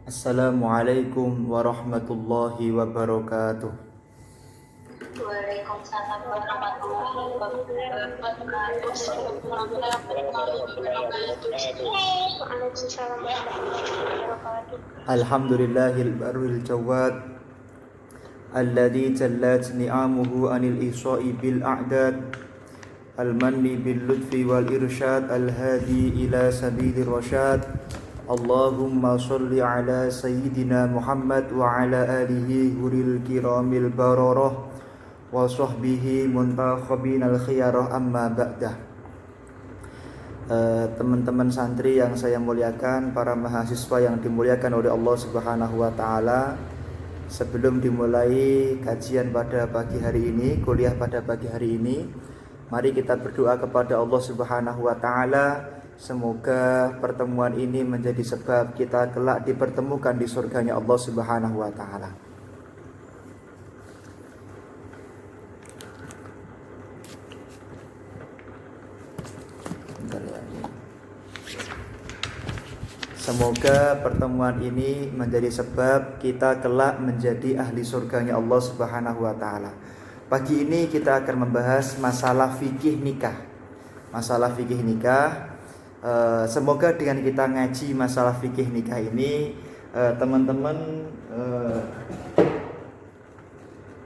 Assalamualaikum warahmatullahi wabarakatuh. Waalaikumsalam warahmatullahi wabarakatuh. Waalaikumsalam warahmatullahi wabarakatuh. Alhamdulillahil barril jawad alladhi jallat ni'amuhu anil ihsa'i bil a'dad al-manni bil lutfi wal irsyad al-hadi ila sabilir rasyad. Allahumma sholli ala sayyidina Muhammad wa ala alihi huril kiramil bararah wa sahbihi muntakhabin al-khiyarah amma ba'dah. Teman-teman santri yang saya muliakan, para mahasiswa yang dimuliakan oleh Allah Subhanahu wa taala, sebelum dimulai kajian pada pagi hari ini, kuliah pada pagi hari ini, mari kita berdoa kepada Allah Subhanahu wa taala. Semoga pertemuan ini menjadi sebab kita kelak dipertemukan di surganya Allah Subhanahu wa taala. Semoga pertemuan ini menjadi sebab kita kelak menjadi ahli surganya Allah Subhanahu wa taala. Pagi ini kita akan membahas masalah fikih nikah. Masalah fikih nikah. Semoga dengan kita ngaji masalah fikih nikah ini, teman-teman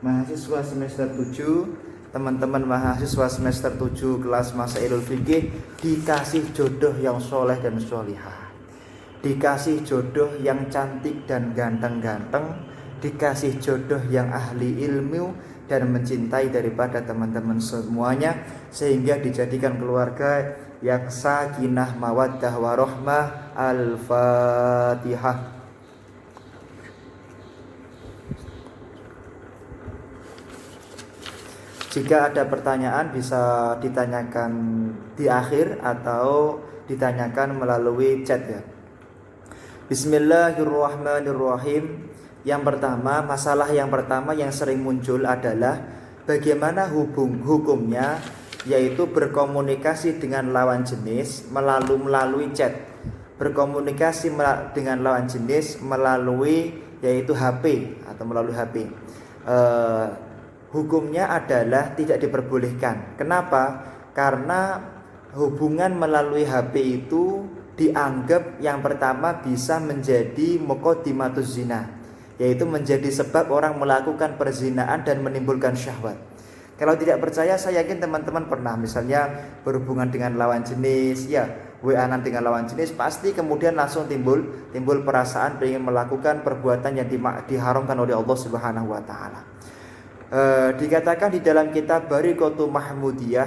mahasiswa semester 7, teman-teman mahasiswa semester 7 kelas Masailul Fikih dikasih jodoh yang soleh dan solihah, dikasih jodoh yang cantik dan ganteng-ganteng, dikasih jodoh yang ahli ilmu dan mencintai daripada teman-teman semuanya, sehingga dijadikan keluarga yang sakinah mawaddah warahmah. Al-Fatihah. Jika ada pertanyaan bisa ditanyakan di akhir atau ditanyakan melalui chat ya. Bismillahirrahmanirrahim. Yang pertama, masalah yang pertama yang sering muncul adalah bagaimana hukumnya, yaitu berkomunikasi dengan lawan jenis melalui chat. Berkomunikasi dengan lawan jenis melalui yaitu HP atau melalui HP. Hukumnya adalah tidak diperbolehkan. Kenapa? Karena hubungan melalui HP itu dianggap yang pertama bisa menjadi muqaddimatuz zina, yaitu menjadi sebab orang melakukan perzinaan dan menimbulkan syahwat. Kalau tidak percaya, saya yakin teman-teman pernah misalnya berhubungan dengan lawan jenis, ya WA-an dengan lawan jenis, pasti kemudian langsung timbul perasaan ingin melakukan perbuatan yang diharamkan oleh Allah Subhanahu wa taala. Dikatakan di dalam kitab Bariqatu Mahmudiyah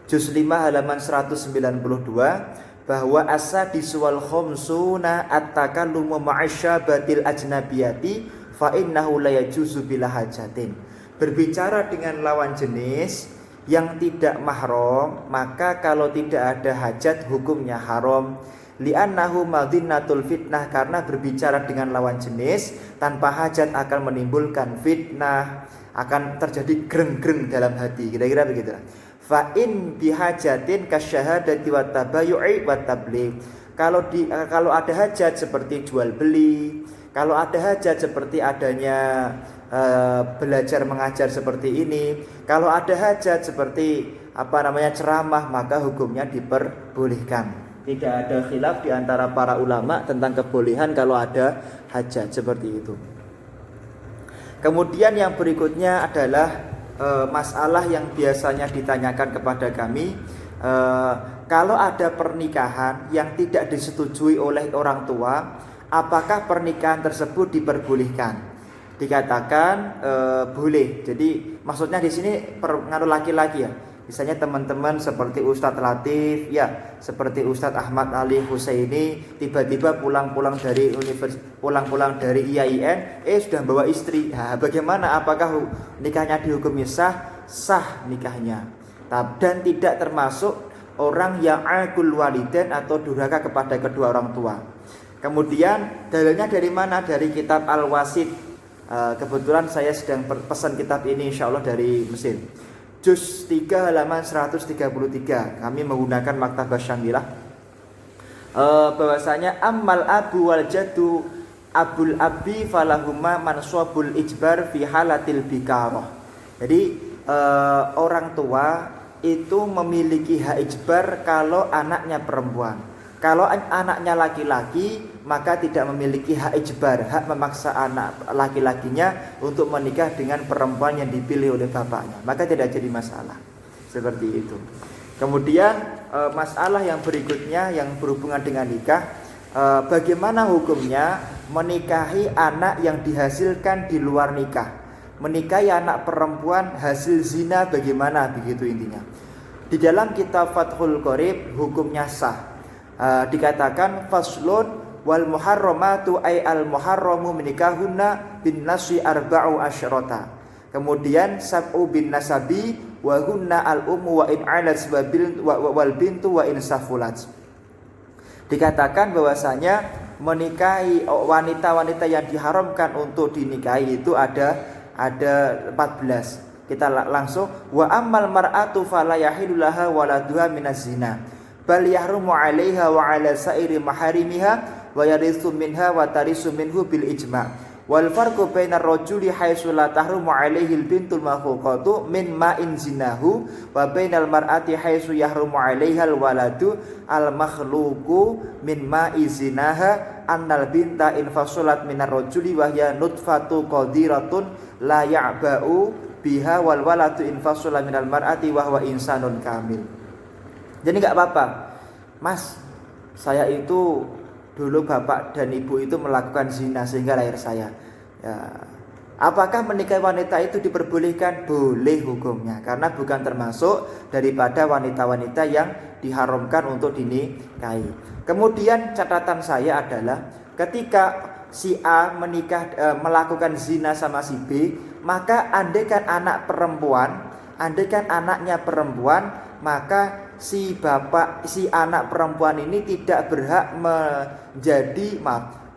juz 5 halaman 192 bahwa as-sadisu wal khamsuna at-takallumu ma'asyabatil ajnabiyati fa innahu la yajuzu bila hajatin. Berbicara dengan lawan jenis yang tidak mahram, maka kalau tidak ada hajat hukumnya haram. Li'annahu madinnatul fitnah, karena berbicara dengan lawan jenis tanpa hajat akan menimbulkan fitnah, akan terjadi greng-greng dalam hati, kira-kira begitu. Fa in bihajatin kasyahadati wat tabayyu'i wat tabligh. Kalau ada hajat seperti jual beli, kalau ada hajat seperti adanya belajar mengajar seperti ini, kalau ada hajat seperti ceramah, maka hukumnya diperbolehkan. Tidak ada khilaf di antara para ulama tentang kebolehan kalau ada hajat seperti itu. Kemudian yang berikutnya adalah masalah yang biasanya ditanyakan kepada kami, kalau ada pernikahan yang tidak disetujui oleh orang tua, apakah pernikahan tersebut diperbolehkan? Dikatakan boleh. Jadi maksudnya di sini pengaruh laki-laki ya. Misalnya teman-teman seperti Ustadz Latif, ya, seperti Ustadz Ahmad Ali Husaini, tiba-tiba pulang dari IAIN, sudah bawa istri. Nah, bagaimana? Apakah nikahnya dihukumi sah? Sah nikahnya. Dan tidak termasuk orang yang aqul walidain atau durhaka kepada kedua orang tua. Kemudian dalilnya dari mana? Dari kitab Al-Wasit. Kebetulan saya sedang pesan kitab ini insyaallah dari Mesir. Juz 3 halaman 133. Kami menggunakan Maktabah Syamilah. bahwasanya ammal abu wal jaddu abul abi falahuma mansabul ijbar fi halatil bikarah. Jadi orang tua itu memiliki hak ijbar kalau anaknya perempuan. Kalau anaknya laki-laki maka tidak memiliki hak ijbar, hak memaksa anak laki-lakinya untuk menikah dengan perempuan yang dipilih oleh bapaknya. Maka tidak jadi masalah. Seperti itu. Kemudian masalah yang berikutnya yang berhubungan dengan nikah, bagaimana hukumnya menikahi anak yang dihasilkan di luar nikah? Menikahi anak perempuan hasil zina bagaimana, begitu intinya. Di dalam kitab Fathul Qorib hukumnya sah. Dikatakan faslun wal muharramatu ay al muharramu menikahunna bin nasi arba'u asyrata. Kemudian sab'u bin nasabi wa hunna al ummu wa in alat wal bintu wa in safulat. Dikatakan bahwasanya menikahi wanita-wanita yang diharamkan untuk dinikahi itu ada 14. Kita langsung wa ammal mar'atu fala yahilu laha waladuha minaz zina bal yahrumu 'alaiha wa 'ala sa'iri maharimiha wa yarithu minha wa tarisu minhu bil ijma' wal farqu bainar rajuli haitsu la tahrumu 'alaihi al bintul makhluqatu min ma'in zinahu wa bainal mar'ati haitsu yahrumu 'alaiha al waladu al makhluqu min ma'i zinaha annal binta infasulat minar rajuli wa hiya nutfatu qadiratun la ya'ba'u biha wal waladu infasula minal mar'ati wa huwa insanun kamil. Jadi enggak apa-apa, Mas, saya itu dulu bapak dan ibu itu melakukan zina sehingga lahir saya. Ya. Apakah menikahi wanita itu diperbolehkan? Boleh hukumnya, karena bukan termasuk daripada wanita-wanita yang diharamkan untuk dinikahi. Kemudian catatan saya adalah ketika si A melakukan zina sama si B, maka andaikan anaknya perempuan, maka si anak perempuan ini tidak berhak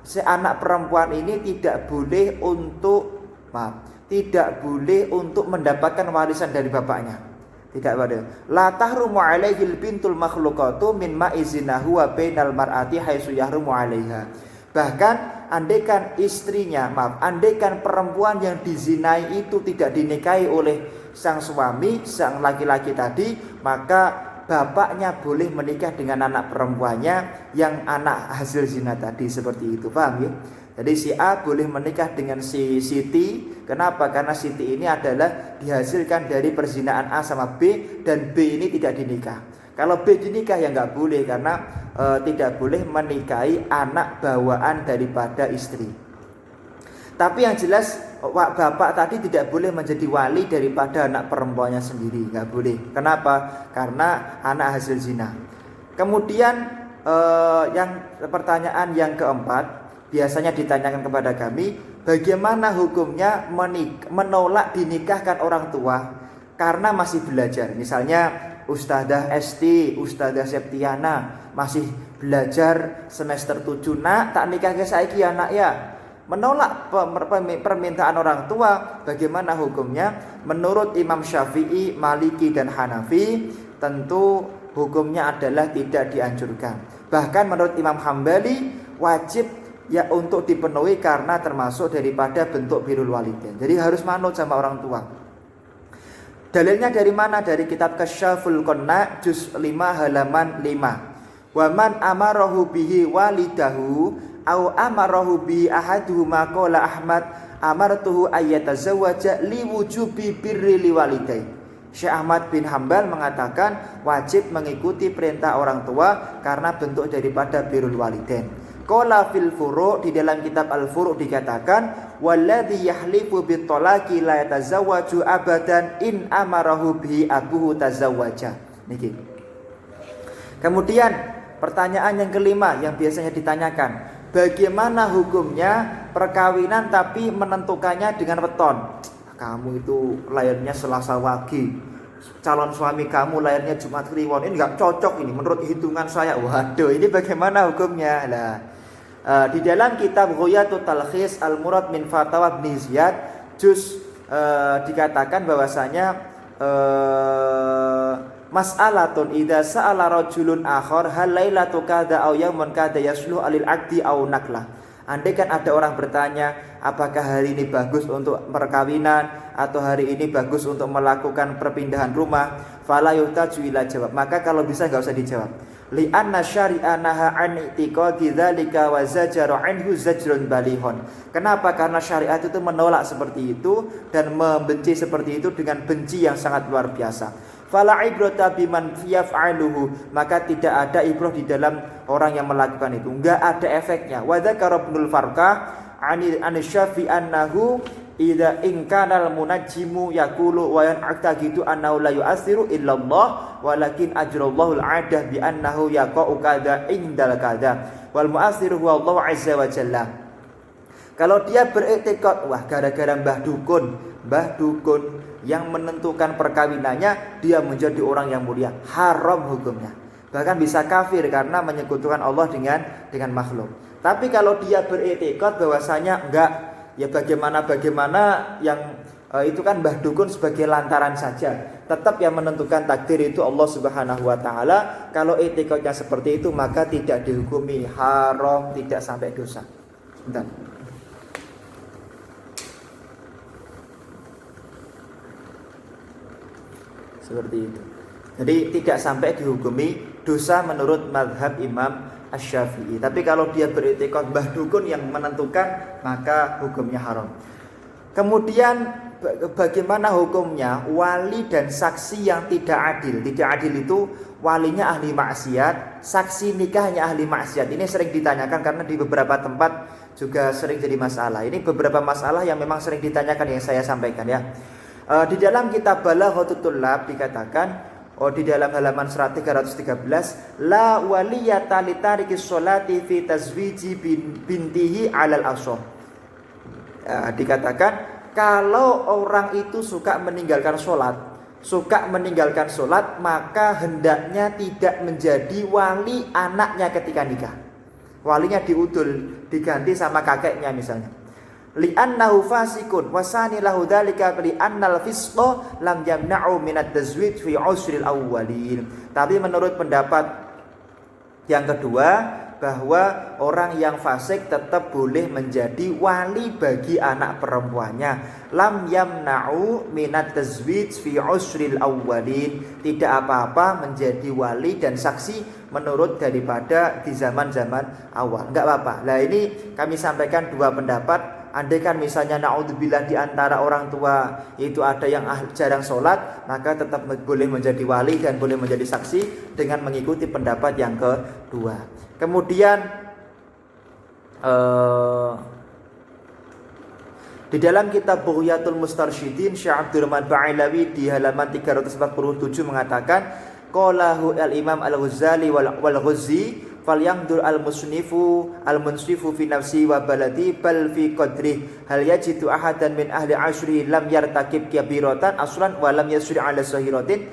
si anak perempuan ini tidak boleh untuk mendapatkan warisan dari bapaknya. Tidak boleh. La tahrumu 'alaihil bintul makhluqatu min ma'izinahu wa bainal mar'ati haitsu yahrumu 'alaiha. Bahkan andaikan perempuan yang dizinai itu tidak dinikahi oleh sang suami, sang laki-laki tadi, maka bapaknya boleh menikah dengan anak perempuannya yang anak hasil zina tadi, seperti itu, paham ya? Jadi si A boleh menikah dengan si Siti. Kenapa? Karena Siti ini adalah dihasilkan dari perzinaan A sama B, dan B ini tidak dinikah. Kalau B dinikah ya nggak boleh, karena tidak boleh menikahi anak bawaan daripada istri. Tapi yang jelas bapak tadi tidak boleh menjadi wali daripada anak perempuannya sendiri, nggak boleh. Kenapa? Karena anak hasil zina. Kemudian pertanyaan yang keempat biasanya ditanyakan kepada kami, bagaimana hukumnya menolak dinikahkan orang tua karena masih belajar? Misalnya Ustadzah Esti, Ustadzah Septiana masih belajar semester 7, nak tak nikah ke saiki ya nak ya. Menolak permintaan orang tua, bagaimana hukumnya? Menurut Imam Syafi'i, Maliki dan Hanafi, tentu hukumnya adalah tidak dianjurkan. Bahkan menurut Imam Hambali wajib ya untuk dipenuhi karena termasuk daripada bentuk birrul walidain. Jadi harus manut sama orang tua. Dalilnya dari mana? Dari kitab Kasyaful Qanna juz 5 halaman 5. Wa man amarahu bihi walidahu au amarahu bi ahaduhuma qala Ahmad amartuhu ayyatazawwaja liwujubi birri liwalidai. Syekh Ahmad bin Hambal mengatakan wajib mengikuti perintah orang tua karena bentuk daripada birrul walidain. Qala fil furu' di dalam kitab al-furu' dikatakan walladzi yahlifu bitolaki la yatazawwaju abadan in amarahu bi abuhu tazawwaja. Niki. Kemudian pertanyaan yang kelima yang biasanya ditanyakan, bagaimana hukumnya perkawinan tapi menentukannya dengan weton? Kamu itu lahirnya Selasa Wage, calon suami kamu lahirnya Jumat Kliwon, ini nggak cocok ini menurut hitungan saya. Waduh, ini bagaimana hukumnya? Nah, di dalam kitab Ghoyatut Talkhis Al-Murad min Fatawa Ibn Ziyad juz dikatakan bahwasanya mas'alatun idza sa'ala rajulun akhar hal lailatu kadza aw yaumun kadza yasluh alil aqdi aw naklah. Andai kan ada orang bertanya, apakah hari ini bagus untuk perkawinan atau hari ini bagus untuk melakukan perpindahan rumah, fala yuhtaju ila jawab. Maka kalau bisa enggak usah dijawab. Li anna syari'a naha an i'tiqadi dzalika wa zajara anhu zajrun balihun. Kenapa? Karena syariat itu menolak seperti itu dan membenci seperti itu dengan benci yang sangat luar biasa. Fala ibrata biman yaf'aluhu, maka tidak ada ibrah di dalam orang yang melakukan itu, enggak ada efeknya. Wa dzakara Ibnul Farqah an Syafi'i annahu idza in kana al munajjimu yaqulu wa yan'taqidu annahu la yu'athiru illa Allah walakin ajrallahu al 'adah bi annahu yaqa'u kadza indal kadza wal mu'athiru huwa Allah azza wa jalla. Kalau dia beriktikad, wah gara-gara Mbah Dukun yang menentukan perkawinannya dia menjadi orang yang mulia, haram hukumnya. Bahkan bisa kafir karena menyekutukan Allah dengan makhluk. Tapi kalau dia beriktikad bahwasanya enggak, ya bagaimana yang itu kan Mbah Dukun sebagai lantaran saja. Tetap yang menentukan takdir itu Allah Subhanahu wa taala. Kalau iktikadnya seperti itu maka tidak dihukumi haram, tidak sampai dosa. Bentar. Seperti itu. Jadi tidak sampai dihukumi dosa menurut mazhab Imam Asy-Syafi'i. Tapi kalau dia beriktikad Mbah Dukun yang menentukan, maka hukumnya haram. Kemudian bagaimana hukumnya wali dan saksi yang tidak adil? Tidak adil itu walinya ahli maksiat, saksi nikahnya ahli maksiat. Ini sering ditanyakan karena di beberapa tempat juga sering jadi masalah. Ini beberapa masalah yang memang sering ditanyakan yang saya sampaikan ya. Di dalam kitab Balaghatul Tullab dikatakan di dalam halaman 313 la waliyata li tarikis sholati fi tazwiji bintihi alal ashar. Dikatakan kalau orang itu suka meninggalkan sholat, maka hendaknya tidak menjadi wali anaknya ketika nikah. Walinya diudul, diganti sama kakeknya misalnya. Li'annahu fasikun wasani lahu dzalika li'annal fisqa lam yamna'u minat tazwij fi usril awwalin. Tapi menurut pendapat yang kedua bahwa orang yang fasik tetap boleh menjadi wali bagi anak perempuannya. Lam yamna'u minat tazwij fi usril awwalin. Tidak apa-apa menjadi wali dan saksi menurut daripada di zaman-zaman awal. Enggak apa-apa. Nah, ini kami sampaikan dua pendapat. Andai kan misalnya naudzubillah di antara orang tua itu ada yang jarang sholat, maka tetap boleh menjadi wali dan boleh menjadi saksi dengan mengikuti pendapat yang kedua. Kemudian di dalam kitab Bughyatul Mustarsyidin Syekh Abdurrahman Ba'ilawi di halaman 347 mengatakan qalahu al-Imam Al-Ghazali wal Ghazi falyangdur al-munsifu fi nafsi wa baladi bal fi qadri hal yajidu ahadan min ahli ashri lam yartakib kabiratan aslan wa lam yasri ala sahiratin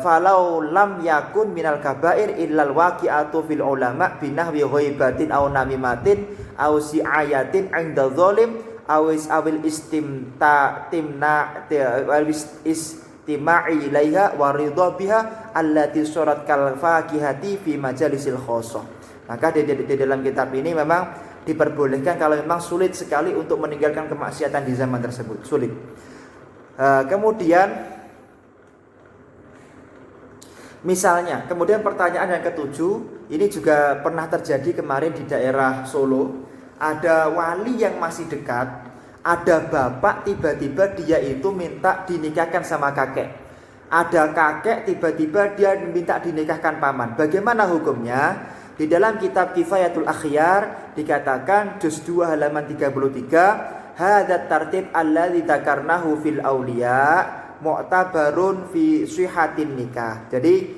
falau lam yakun minal kabair illal waqi'atu fil ulama binahwi ghaibatin aw namimatin aw si'ayatin 'inda zalim awil istima'i ilaiha wa ridha biha allati surat kal fakihati fi majalisil khossah. Maka di dalam kitab ini memang diperbolehkan kalau memang sulit sekali untuk meninggalkan kemaksiatan di zaman tersebut, sulit. Kemudian misalnya, kemudian pertanyaan yang ketujuh, ini juga pernah terjadi kemarin di daerah Solo. Ada wali yang masih dekat, ada bapak tiba-tiba dia itu minta dinikahkan sama kakek. Ada kakek tiba-tiba dia minta dinikahkan paman. Bagaimana hukumnya? Di dalam kitab Kifayatul Akhyar dikatakan juz 2 halaman 33, hadzat tartib alladzi dzakarnahu fil auliya mu'tabarun fi sihhatin nikah. Jadi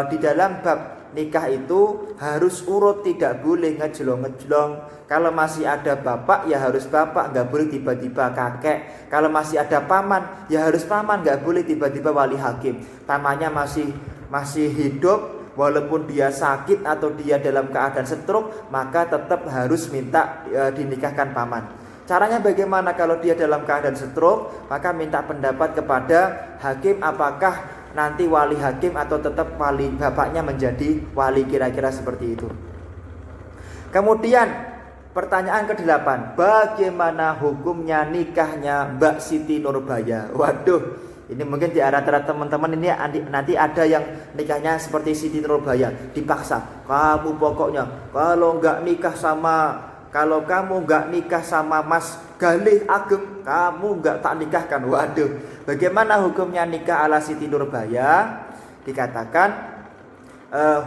di dalam bab nikah itu harus urut, tidak boleh ngejlong-ngejlong. Kalau masih ada bapak ya harus bapak, nggak boleh tiba-tiba kakek. Kalau masih ada paman ya harus paman, nggak boleh tiba-tiba wali hakim. Pamannya masih hidup, walaupun dia sakit atau dia dalam keadaan stroke, maka tetap harus minta dinikahkan paman. Caranya bagaimana? Kalau dia dalam keadaan stroke, maka minta pendapat kepada hakim apakah nanti wali hakim atau tetap wali bapaknya menjadi wali, kira-kira seperti itu. Kemudian pertanyaan ke-8, bagaimana hukumnya nikahnya Mbak Siti Nurbaya? Waduh, ini mungkin di antara teman-teman ini nanti ada yang nikahnya seperti Siti Nurbaya, dipaksa. Kamu pokoknya kalau kamu nggak nikah sama Mas Galih Ageng, kamu nggak tak nikahkan. Waduh, bagaimana hukumnya nikah ala Siti Nurbaya? Dikatakan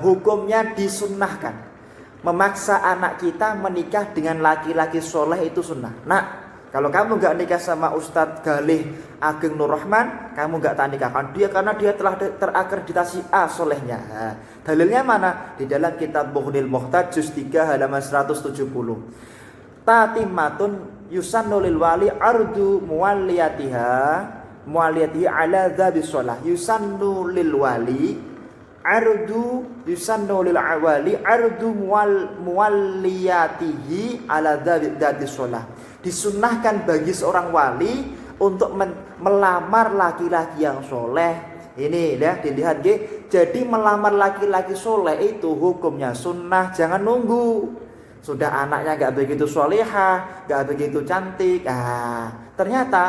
hukumnya disunnahkan. Memaksa anak kita menikah dengan laki-laki soleh itu sunnah. Nah, kalau kamu nggak nikah sama Ustadz Galih Ageng Nur Rahman, kamu nggak tak nikahkan dia karena dia telah terakreditasi A solehnya. Nah, dalilnya mana? Di dalam kitab Bughnil Muhtaj juz 3 halaman 170. Tatimmatun yusannu lil wali ardu muwalliyatihi ala dzabis shalah. Yusannu lil wali ardu yusannu lil awali ardu muwalliyatihi ala dzabis shalah. Disunnahkan bagi seorang wali untuk melamar laki-laki yang soleh. Ini ya, dilihat ge. Jadi melamar laki-laki soleh itu hukumnya sunnah, jangan nunggu. Sudah anaknya gak begitu solehah, gak begitu cantik. Ternyata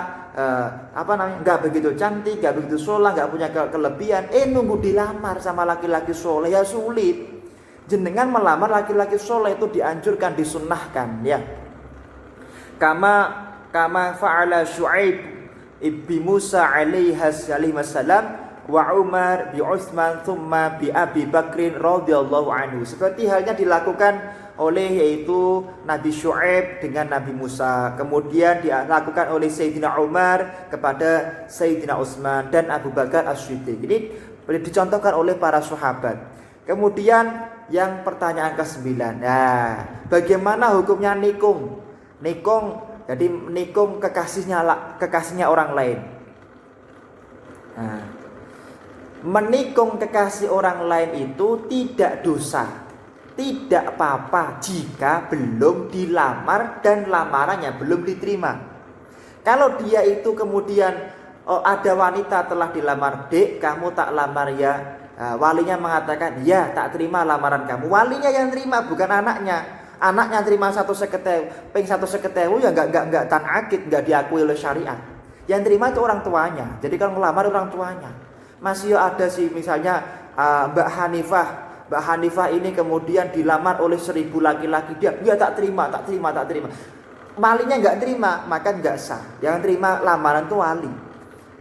gak begitu cantik, gak begitu soleh, gak punya kelebihan. Nunggu dilamar sama laki-laki soleh ya sulit. Jenengan melamar laki-laki soleh itu dianjurkan, disunnahkan ya. Kama fa'ala Syu'aib ibni Musa alaihi wassalam wa Umar bi Utsman thumma bi Abi Bakrin radhiyallahu anhu. Seperti halnya dilakukan oleh yaitu Nabi Syu'aib dengan Nabi Musa, kemudian dilakukan oleh Sayyidina Umar kepada Sayyidina Utsman dan Abu Bakar As-Siddiq. Ini dicontohkan oleh para sahabat. Kemudian yang pertanyaan ke-9. Nah, bagaimana hukumnya nikung? Jadi nikung kekasihnya orang lain. Nah, menikung kekasih orang lain itu tidak dosa. Tidak apa-apa jika belum dilamar dan lamarannya belum diterima. Kalau dia itu kemudian ada wanita telah dilamar, "Dek, kamu tak lamar ya?" Walinya mengatakan, "Ya, tak terima lamaran kamu." Walinya yang terima, bukan anaknya. Anaknya terima 150.000 ya enggak tan akid, enggak diakui oleh syariat. Yang terima itu orang tuanya. Jadi kalau melamar orang tuanya. Masih ada sih misalnya Mbak Hanifah ini kemudian dilamar oleh 1.000 laki-laki, dia tak terima. Walinya enggak terima, maka enggak sah. Yang terima lamaran itu wali.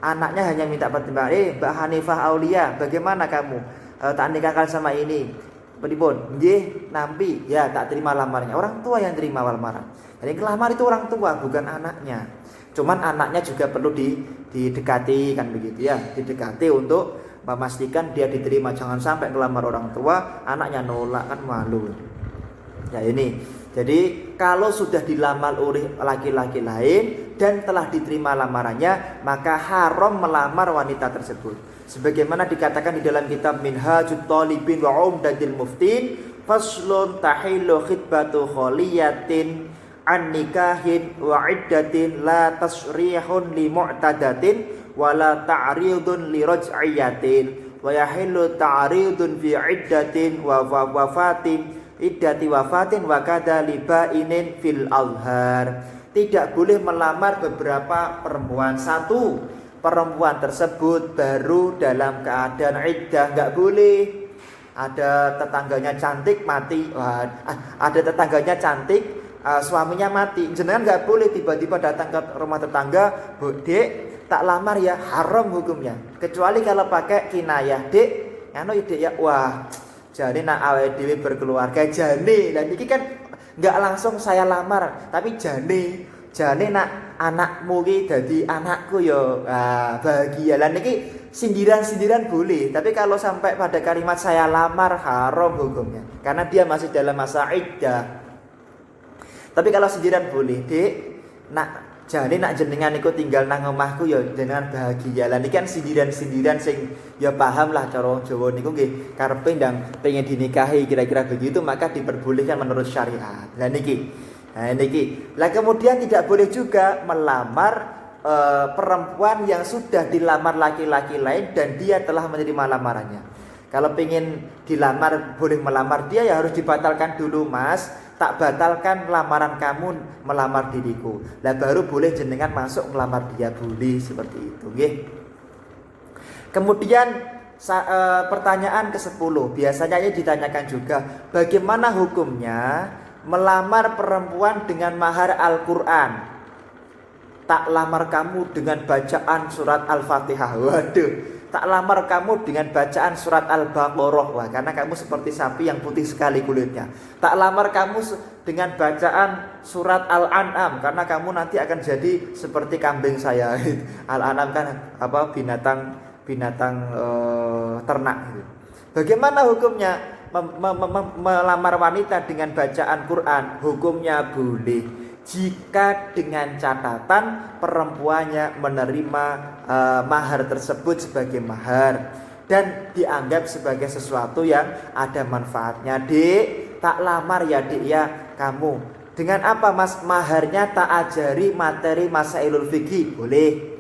Anaknya hanya minta pertimbangan, Mbak Hanifah Aulia, bagaimana kamu? Tak nikahkan sama ini. Pripun? Nggih, nampi. Ya, tak terima lamarannya. Orang tua yang terima lamaran. Jadi kelamar itu orang tua, bukan anaknya. Cuman anaknya juga perlu didekati kan begitu ya. Didekati untuk memastikan dia diterima. Jangan sampai kelamar orang tua, anaknya nolak, kan malu. Ya ini. Jadi kalau sudah dilamar oleh laki-laki lain dan telah diterima lamarannya, maka haram melamar wanita tersebut. Sebagaimana dikatakan di dalam kitab Minhajut Talibin wa Umdatil Muftin, faslun tahillu khitbatu kholiyatin an nikahin wa iddatin la tasrihun li mu'tadatin wa la ta'ridun li raj'iyatin wa yahillu ta'ridun fi iddatin wa wafatin iddati wafatin wa kada li ba'inin fil azhar. Tidak boleh melamar beberapa perempuan. Satu, perempuan tersebut baru dalam keadaan iddah, enggak boleh. Ada tetangganya cantik mati, ada tetangganya cantik, suaminya mati. Jenengan enggak boleh tiba-tiba datang ke rumah tetangga, "Bu, Dek, tak lamar ya." Haram hukumnya. Kecuali kalau pakai kinayah, "Dek, anu Dek ya." Wah, jadi nak awake dhewe berkeluarga jane. Dan iki kan enggak langsung saya lamar, tapi jane nak anakmu ki dadi anakku ya. Bahagia. Lah niki sindiran-sindiran boleh, tapi kalau sampai pada kalimat saya lamar, haram hukumnya. Karena dia masih dalam masa iddah. Tapi kalau sindiran boleh, "Dek, nak jane nak jenengan niku tinggal nang omahku ya jenengan bahagia." Lah niki kan sindiran-sindiran sing ya paham lah cara Jawa niku nggih karepe ndang pengen dinikahi kira-kira begitu, maka diperbolehkan menurut syariat. Lah niki. Lah kemudian tidak boleh juga melamar perempuan yang sudah dilamar laki-laki lain dan dia telah menerima lamarannya. Kalau pengen dilamar, boleh melamar dia, ya harus dibatalkan dulu, Mas. Tak batalkan lamaran kamu melamar diriku. Lah baru boleh jenengan masuk melamar dia, boleh seperti itu, nggih. Kemudian pertanyaan ke-10 biasanya ini ditanyakan juga, bagaimana hukumnya melamar perempuan dengan mahar Al-Qur'an? Tak lamar kamu dengan bacaan surat Al-Fatihah. Waduh, tak lamar kamu dengan bacaan surat Al-Baqarah. Wah, karena kamu seperti sapi yang putih sekali kulitnya. Tak lamar kamu dengan bacaan surat Al-An'am, karena kamu nanti akan jadi seperti kambing saya. Al-An'am kan apa, binatang ternak. Bagaimana hukumnya melamar wanita dengan bacaan Quran? Hukumnya boleh, jika dengan catatan perempuannya menerima mahar tersebut sebagai mahar dan dianggap sebagai sesuatu yang ada manfaatnya. Dek, tak lamar ya dek ya kamu. Dengan apa, Mas? Maharnya tak ajari materi masailul fikih, boleh.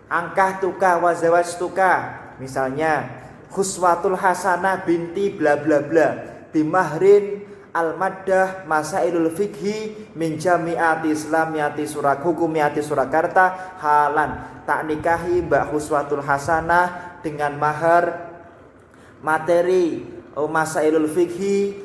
Angkah tuka wa zawajtuka, misalnya khuswatul hasanah binti bla bla bla bimahrin al-maddah masailul fikhi min jami'ati islamiyati hukumiyati Surakarta halan. Tak nikahi Mbak Khuswatul Hasanah dengan mahar materi masailul fikhi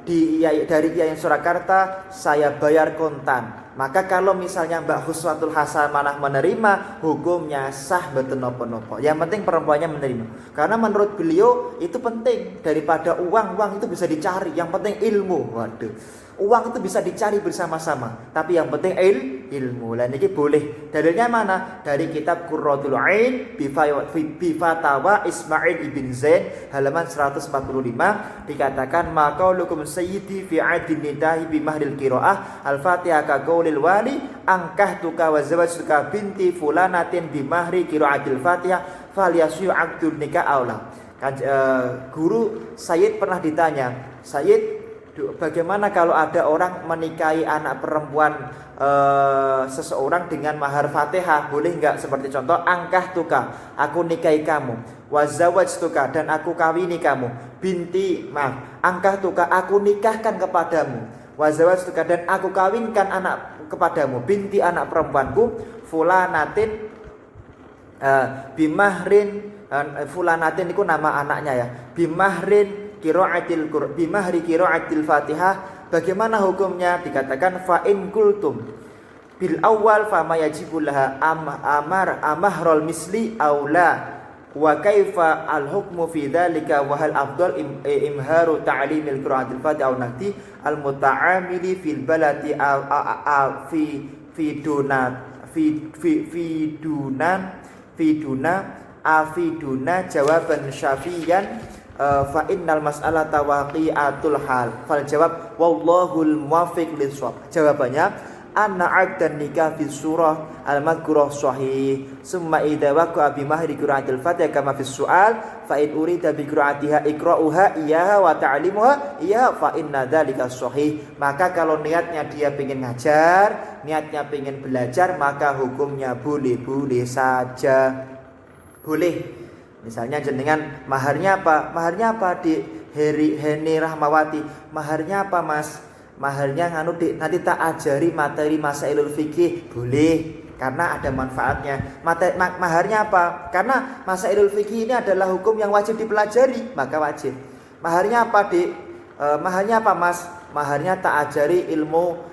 dari Yayasan Surakarta, saya bayar kontan. Maka kalau misalnya Mbak Khuswatul Hasanah menerima, hukumnya sah betul nopo-nopo. Yang penting perempuannya menerima. Karena menurut beliau itu penting, daripada uang itu bisa dicari. Yang penting ilmu. Waduh, uang itu bisa dicari bersama-sama, tapi yang penting ilmu. Lah niki boleh. Dalilnya mana? Dari kitab Qurratul Ain Bifatawa Ismail ibn Zain halaman 145 dikatakan, maqaulukum sayyidi fi adin nidahi bimahril qiraah al-Fatihah ka qaulil wali angkah tuka wa zawajtuka binti fulanatin bimahri qiraatil Fatihah falyasyu aqdun nikah aula. Guru Sayyid pernah ditanya, Sayyid, bagaimana kalau ada orang menikahi anak perempuan seseorang dengan mahar Fatihah, boleh enggak? Seperti contoh, angkah tuka, aku nikahi kamu, wazawajtuka, dan aku kawini kamu, angkah tuka, aku nikahkan kepadamu, wazawajtuka, dan aku kawinkan anak kepadamu, binti, anak perempuanku, fulanatin bimahrin, fulanatin itu nama anaknya ya, bimahrin bimahri qiraatil Fatihah. Bagaimana hukumnya? Dikatakan fa in qultum bil awal fa ma yajibu laha amahrul misli aula wa kaifa al hukmu fi dzalika wa hal afdal imharu ta'limil qiraatil Fatihah au nakti al muta'amili fil balati fi duna jawaban syafiyan fa innal mas'alata waqi'atul hal. Fal jawab wallahul muwaffiq lis-shawab. Jawabannya anna 'aqdan nikah fi surah al-madhkurah sahih. Summa idza waqa'a bi mahri qira'atil Fatihah kama fi su'al fa in urida bi qira'atiha iqra'uha iyyaha wa ta'limuha iyyaha fa inna dzalika sahih. Maka kalau niatnya dia ingin ngajar, niatnya ingin belajar, maka hukumnya boleh-boleh saja. Boleh. Misalnya jenengan maharnya apa? Maharnya apa di Heni Rahmawati? Maharnya apa, Mas? Maharnya nanti tak ajari materi masailul fikih. Boleh, karena ada manfaatnya. Maharnya apa? Karena masailul fikih ini adalah hukum yang wajib dipelajari, maka wajib. Maharnya apa, Dik? Maharnya apa, Mas? Maharnya tak ajari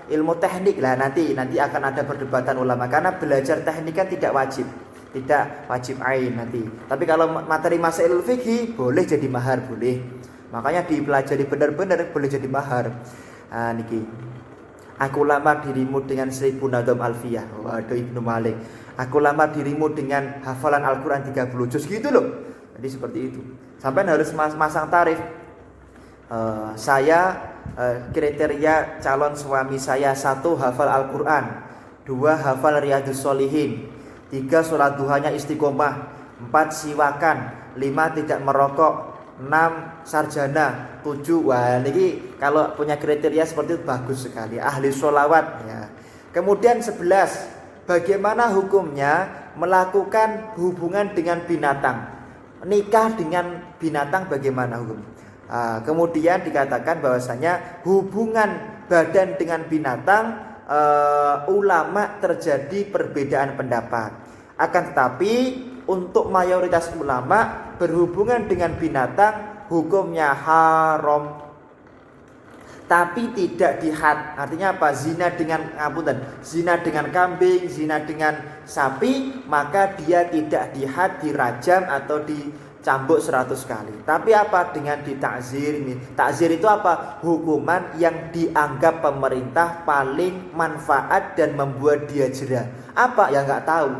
ilmu teknik. Lah nanti akan ada perdebatan ulama, karena belajar teknik kan tidak wajib ain nanti. Tapi kalau materi masailul fikih boleh jadi mahar, boleh. Makanya dipelajari benar-benar boleh jadi mahar. Niki. Aku lamar dirimu dengan 1000 nadam alfiyah. Waduh, Ibnu Malik. Aku lamar dirimu dengan hafalan Al-Qur'an 30 juz gitu loh. Jadi seperti itu. Sampai harus masang tarif. Saya kriteria calon suami saya: 1 hafal Al-Qur'an, 2 hafal Riyadhus Shalihin, 3 sholat duhanya istiqomah, 4 siwakan, 5 tidak merokok, 6 sarjana, 7 wah ini kalau punya kriteria seperti itu bagus sekali, ahli sholawat ya. Kemudian 11 bagaimana hukumnya melakukan hubungan dengan binatang? Nikah dengan binatang bagaimana hukum? Kemudian dikatakan bahwasanya hubungan badan dengan binatang, ulama terjadi perbedaan pendapat. Akan tetapi untuk mayoritas ulama berhubungan dengan binatang hukumnya haram, tapi tidak dihad. Artinya apa? Zina dengan kambing, zina dengan sapi, maka dia tidak dihad, dirajam atau dicambuk 100 kali. Tapi apa? Dengan ditakzir. Takzir itu apa? Hukuman yang dianggap pemerintah paling manfaat dan membuat dia jera. Apa? Ya nggak tahu.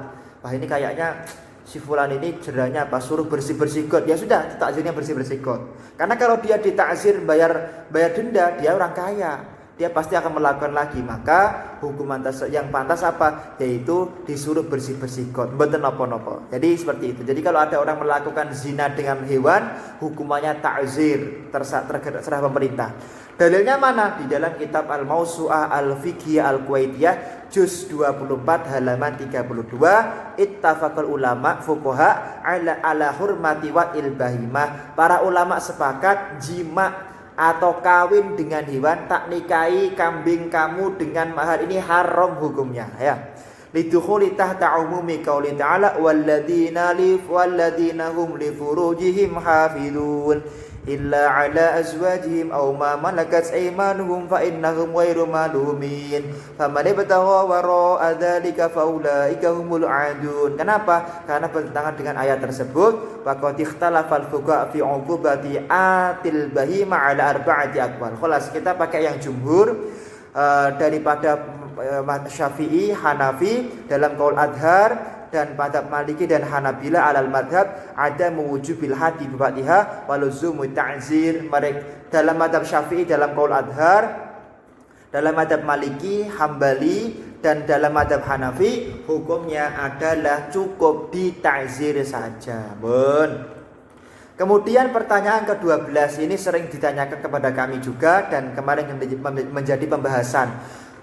Wah, ini kayaknya si fulan ini jerahnya apa? Suruh bersih-bersih got. Ya sudah, takzirnya bersih-bersih got. Karena kalau dia ditakzir bayar denda, dia orang kaya. Dia pasti akan melakukan lagi. Maka hukuman yang pantas apa? Yaitu disuruh bersih-bersih got. Mboten napa-napa. Jadi seperti itu. Jadi kalau ada orang melakukan zina dengan hewan, hukumannya takzir, terserah pemerintah. Dalilnya mana? Di dalam kitab Al-Mawsu'ah Al-Fiqhiyah Al-Kuwaitiyah juz 24 halaman 32, ittafaqal ulama fuqaha ala hurmati wa bahimah. Para ulama sepakat jima atau kawin dengan hewan, tak nikahi kambing kamu dengan mahar, ini haram hukumnya, ya. Lidukhuli tahta umumi qauli ta'ala walladzina hum li furujihim hafizun illa ala azwajihim aw ma malakat aymanuhum fa innahum ghairu malumin faman ibtagha wara'a dzalika faulaika humul adun. Kenapa? Karena bertentangan dengan ayat tersebut. Wa qad ikhtalafal fuqaha fi 'uqubati atil bahima ala arba'ati aqwal. Khalas, kita pakai yang jumhur daripada Syafi'i, Hanafi dalam qaul Adhar, dan madhab Maliki dan Hanabila alal madhab ada mewujubil hati bibatiha waluzumu ta'zir. Mereka dalam madhab Syafi'i dalam qaul Adhar, dalam madhab Maliki, Hambali, dan dalam madhab Hanafi hukumnya adalah cukup dita'zir saja. Kemudian pertanyaan ke-12 ini sering ditanyakan kepada kami juga dan kemarin menjadi pembahasan.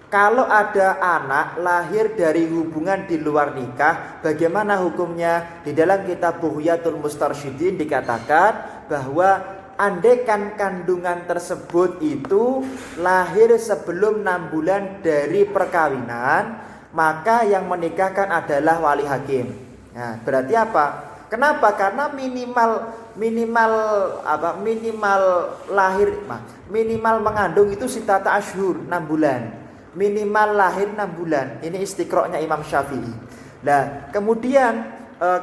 Kalau ada anak lahir dari hubungan di luar nikah, bagaimana hukumnya? Di dalam kitab Bughyatul Mustarsyidin dikatakan bahwa andaikan kandungan tersebut itu lahir sebelum 6 bulan dari perkawinan, maka yang menikahkan adalah wali hakim. Nah, berarti apa? Kenapa? Karena minimal mengandung itu sitata asyhur, 6 bulan. Minimal lahir 6 bulan. Ini istiqra'nya Imam Syafi'i. Nah, kemudian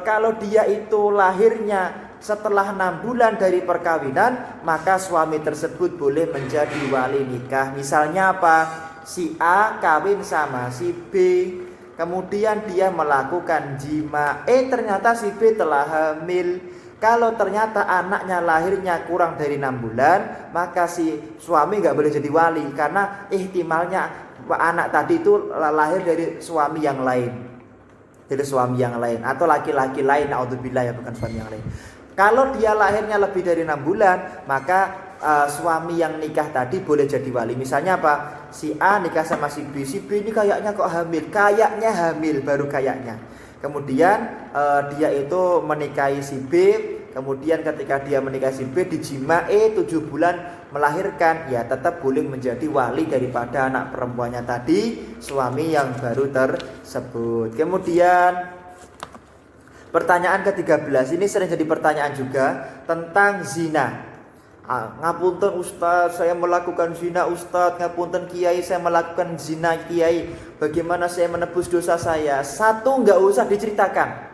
kalau dia itu lahirnya setelah 6 bulan dari perkawinan, maka suami tersebut boleh menjadi wali nikah. Misalnya apa? Si A kawin sama si B, kemudian dia melakukan jima. Ternyata si B telah hamil. Kalau ternyata anaknya lahirnya kurang dari 6 bulan, maka si suami nggak boleh jadi wali, karena ihtimalnya anak tadi itu lahir dari suami yang lain, atau laki-laki lain, naudzubillah, ya, bukan suami yang lain. Kalau dia lahirnya lebih dari 6 bulan, maka suami yang nikah tadi boleh jadi wali. Misalnya apa? Si A nikah sama si B ini kayaknya kok hamil, baru kayaknya. Kemudian dia itu menikahi si B. Kemudian ketika dia menikahi si B, dijima 7 bulan melahirkan, ya tetap boleh menjadi wali daripada anak perempuannya tadi, suami yang baru tersebut. Kemudian pertanyaan ke-13 ini sering jadi pertanyaan juga tentang zina. Ngapunten Ustaz, saya melakukan zina Ustaz. Ngapunten Kiai, saya melakukan zina Kiai. Bagaimana saya menebus dosa saya? Satu, nggak usah diceritakan.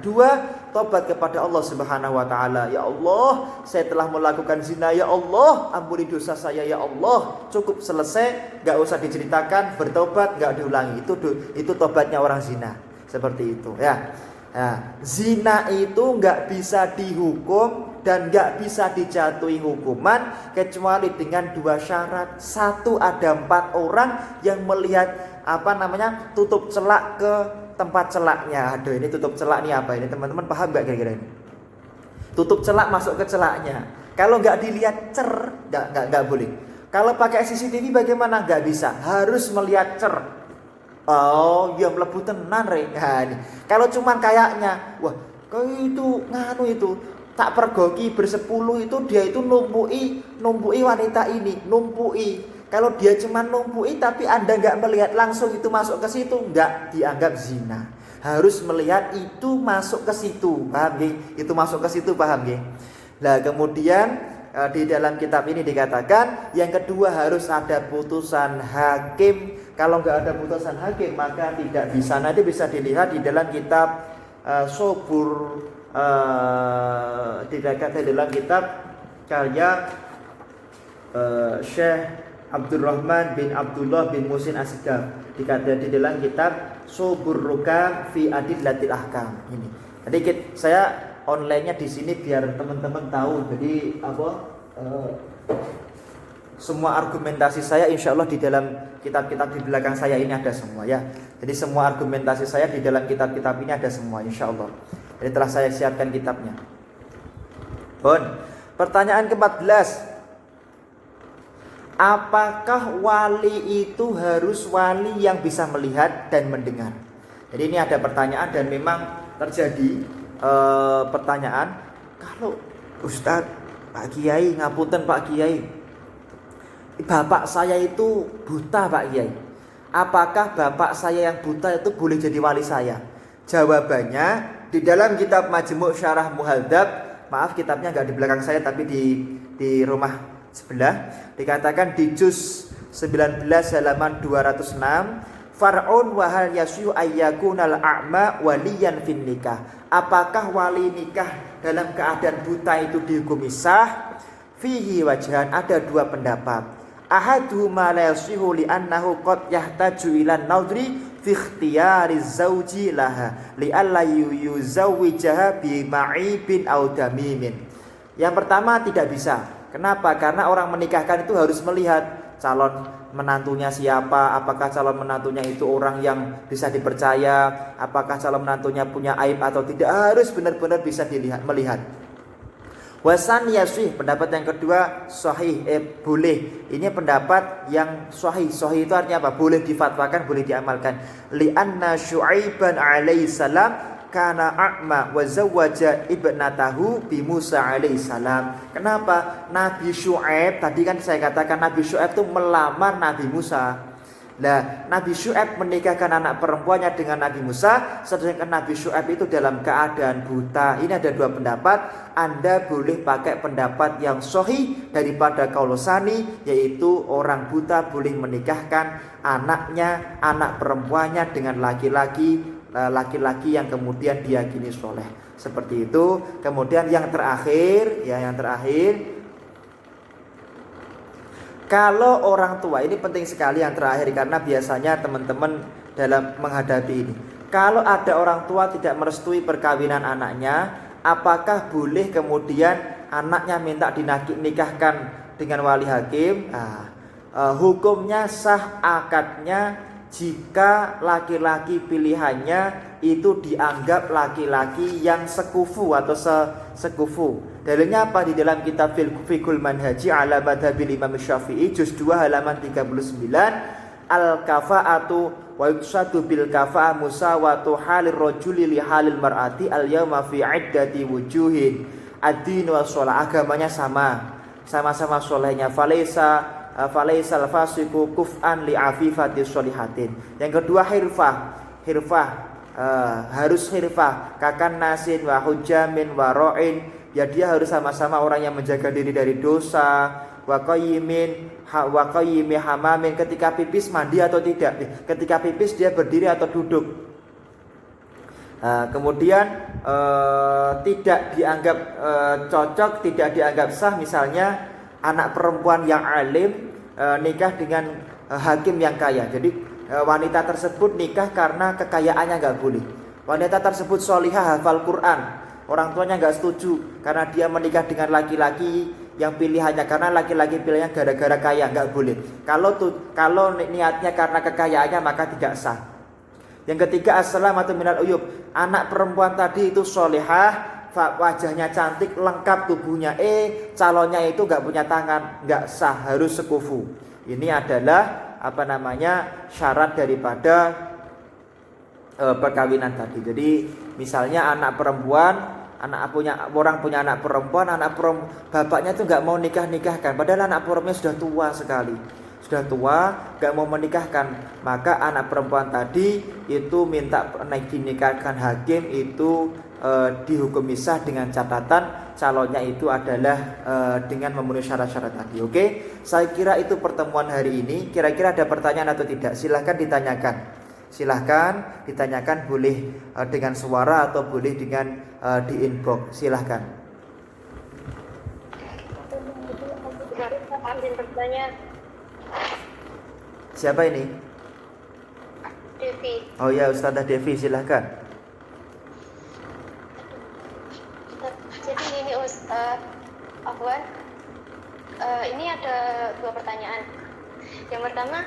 Dua, tobat kepada Allah Subhanahu wa taala. Ya Allah, saya telah melakukan zina. Ya Allah, ampuni dosa saya. Ya Allah, cukup, selesai, nggak usah diceritakan. Bertobat, nggak diulangi. Itu tobatnya orang zina. Seperti itu, ya. Nah, zina itu nggak bisa dihukum dan nggak bisa dijatuhi hukuman kecuali dengan 2 syarat. Satu, ada 4 orang yang melihat tutup celak ke tempat celaknya. Aduh, ini tutup celak nih apa ini? Teman-teman paham nggak kira-kira ini? Tutup celak masuk ke celaknya. Kalau nggak dilihat nggak boleh. Kalau pakai CCTV bagaimana? Nggak bisa. Harus melihat Oh, ya mlebu tenan rek. Nah, ini. Kalau cuman kayaknya, wah, kau itu nganu itu tak pergoki bersepuluh itu dia itu numpui wanita ini, numpui. Kalau dia cuman numpui tapi Anda nggak melihat langsung itu masuk ke situ, nggak dianggap zina. Harus melihat itu masuk ke situ, paham nggih? Itu masuk ke situ, paham nggih? Nah, kemudian di dalam kitab ini dikatakan yang kedua harus ada putusan hakim. Kalau nggak ada putusan hakim maka tidak bisa. Nanti bisa dilihat di dalam kitab Sobur, di dalam kitab karya Syekh Abdurrahman bin Abdullah bin Musin Asgaf, dikatakan di dalam kitab Sobur Rukam fi Adillatil Ahkam. Ini. Jadi saya online-nya di sini biar teman-teman tahu. Jadi semua argumentasi saya insya Allah di dalam kitab-kitab di belakang saya ini ada semua ya. Jadi semua argumentasi saya di dalam kitab-kitab ini ada semua insya Allah. Jadi telah saya siapkan kitabnya. Pertanyaan ke-14. Apakah wali itu harus wali yang bisa melihat dan mendengar? Jadi ini ada pertanyaan dan memang terjadi pertanyaan, kalau Ustadz, Pak Kiai, ngapunten Pak Kiai, bapak saya itu buta Pak Kiai, apakah bapak saya yang buta itu boleh jadi wali saya? Jawabannya di dalam kitab Majmu' Syarah Muhadzab, maaf kitabnya nggak di belakang saya tapi di rumah sebelah, dikatakan di juz 19 halaman 206, Far'un wa hal yasyu ayyakunal a'ma waliyan fin nikah. Apakah wali nikah dalam keadaan buta itu dihukumi sah? Fihi wajhan, ada dua pendapat. Ahaduhuma la yasihu li annahu qad yahtaju ila nadri fi ikhtiyari zauji laha li alla yuzawwijaha bi ma'ibin aw damimin. Yang pertama tidak bisa. Kenapa? Karena orang menikahkan itu harus melihat calon menantunya siapa, apakah calon menantunya itu orang yang bisa dipercaya, apakah calon menantunya punya aib atau tidak, harus benar-benar bisa melihat. Wasan yasih, pendapat yang kedua sahih, boleh. Ini pendapat yang sahih. Sahih itu artinya apa? Boleh difatwakan, boleh diamalkan. Li'anna Syu'aiban alaihi salam kana a'ma wa zawwaja ibnatahu bi Musa alaihi salam. Kenapa? Nabi Syu'aib, tadi kan saya katakan Nabi Syu'aib itu melamar Nabi Musa. Nah, Nabi Syu'aib menikahkan anak perempuannya dengan Nabi Musa, sedangkan Nabi Syu'aib itu dalam keadaan buta. Ini ada dua pendapat. Anda boleh pakai pendapat yang sahih daripada qaul tsani, yaitu orang buta boleh menikahkan anaknya, anak perempuannya dengan laki-laki yang kemudian diyakini soleh. Seperti itu. Kemudian yang terakhir, kalau orang tua, ini penting sekali yang terakhir karena biasanya teman-teman dalam menghadapi ini, kalau ada orang tua tidak merestui perkawinan anaknya, apakah boleh kemudian anaknya minta dinikahkan dengan wali hakim? Hukumnya sah akadnya jika laki-laki pilihannya itu dianggap laki-laki yang sekufu atau sekufu. Dalilnya apa? Di dalam kitab Fiqhul Manhaji ala madhabil Imam Syafi'i juz 2 halaman 39, al-kafa'atu wa yuqsadu bil kafa'ah musawatu halir rajuli li halil mar'ati al yauma fi iddati wujuhin ad-din wa shalah. Agamanya sama-sama solehnya. Falaisal fasiku kuf'an li afifati sholihatin. Yang kedua hirfah, harus hirfah, kakan nasin wa hujamin wa ro'in, ya dia harus sama-sama orang yang menjaga diri dari dosa. Wa qayyimi hamamin, ketika pipis mandi atau tidak, ketika pipis dia berdiri atau duduk. Kemudian tidak dianggap cocok, tidak dianggap sah misalnya anak perempuan yang alim nikah dengan hakim yang kaya. Jadi wanita tersebut nikah karena kekayaannya nggak boleh. Wanita tersebut solihah, hafal Quran, orang tuanya nggak setuju karena dia menikah dengan laki-laki yang pilihannya karena laki-laki pilihannya gara-gara kaya, nggak boleh. Kalau niatnya karena kekayaannya maka tidak sah. Yang ketiga as-salamatu minal uyub, anak perempuan tadi itu solihah, wajahnya cantik, lengkap tubuhnya, calonnya itu nggak punya tangan, nggak sah, harus sekufu. Ini adalah syarat daripada perkawinan tadi. Jadi misalnya anak perempuan, orang punya anak perempuan, bapaknya tuh nggak mau nikahkan, padahal anak perempuannya sudah tua sekali, sudah tua, nggak mau menikahkan, maka anak perempuan tadi itu minta dinikahkan, hakim itu dihukum misah dengan catatan calonnya itu adalah dengan memenuhi syarat-syarat tadi. Oke, saya kira itu pertemuan hari ini. Kira-kira ada pertanyaan atau tidak? Silahkan ditanyakan. Silahkan ditanyakan, boleh dengan suara atau boleh dengan di inbox. Silahkan. Siapa ini? Devi. Oh ya, Ustazah Devi, silahkan. Jadi ini Afwan, ini ada 2 pertanyaan. Yang pertama,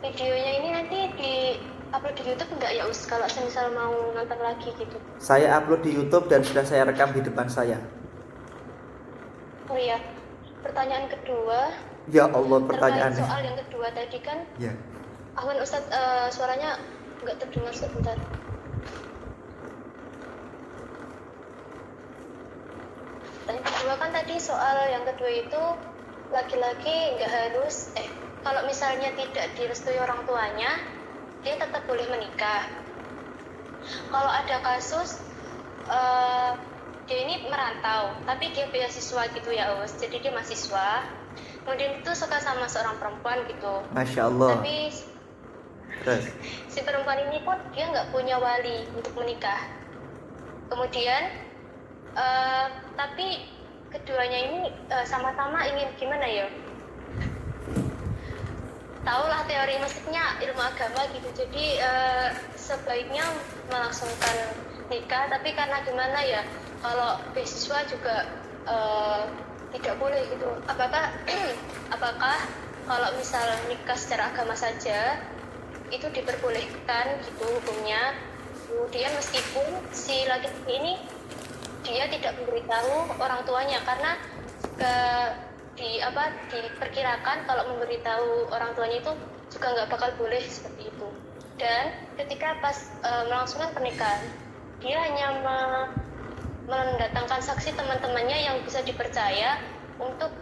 videonya ini nanti di-upload di YouTube enggak ya kalau misal mau nonton lagi gitu? Saya upload di YouTube dan sudah saya rekam di depan saya. Oh iya. Pertanyaan kedua. Ya Allah, pertanyaan. Soal yang kedua tadi kan. Ya. Afwan Ustadz, suaranya enggak terdengar sebentar. Yang kedua kan tadi soal yang kedua itu laki-laki nggak harus kalau misalnya tidak direstui orang tuanya dia tetap boleh menikah. Kalau ada kasus dia ini merantau tapi dia beasiswa gitu ya Us, jadi dia mahasiswa kemudian itu suka sama seorang perempuan gitu. Masya Allah. Tapi terus si perempuan ini pun dia nggak punya wali untuk menikah. Kemudian tapi keduanya ini sama-sama ingin gimana ya? Tahulah teori maksudnya ilmu agama gitu. Jadi sebaiknya melangsungkan nikah, tapi karena gimana ya? Kalau beasiswa juga tidak boleh gitu. Apakah kalau misal nikah secara agama saja itu diperbolehkan gitu hukumnya? Kemudian meskipun si laki-laki ini dia tidak memberitahu orang tuanya karena diperkirakan kalau memberitahu orang tuanya itu juga nggak bakal boleh seperti itu. Dan ketika pas melangsungkan pernikahan dia hanya mendatangkan saksi teman-temannya yang bisa dipercaya untuk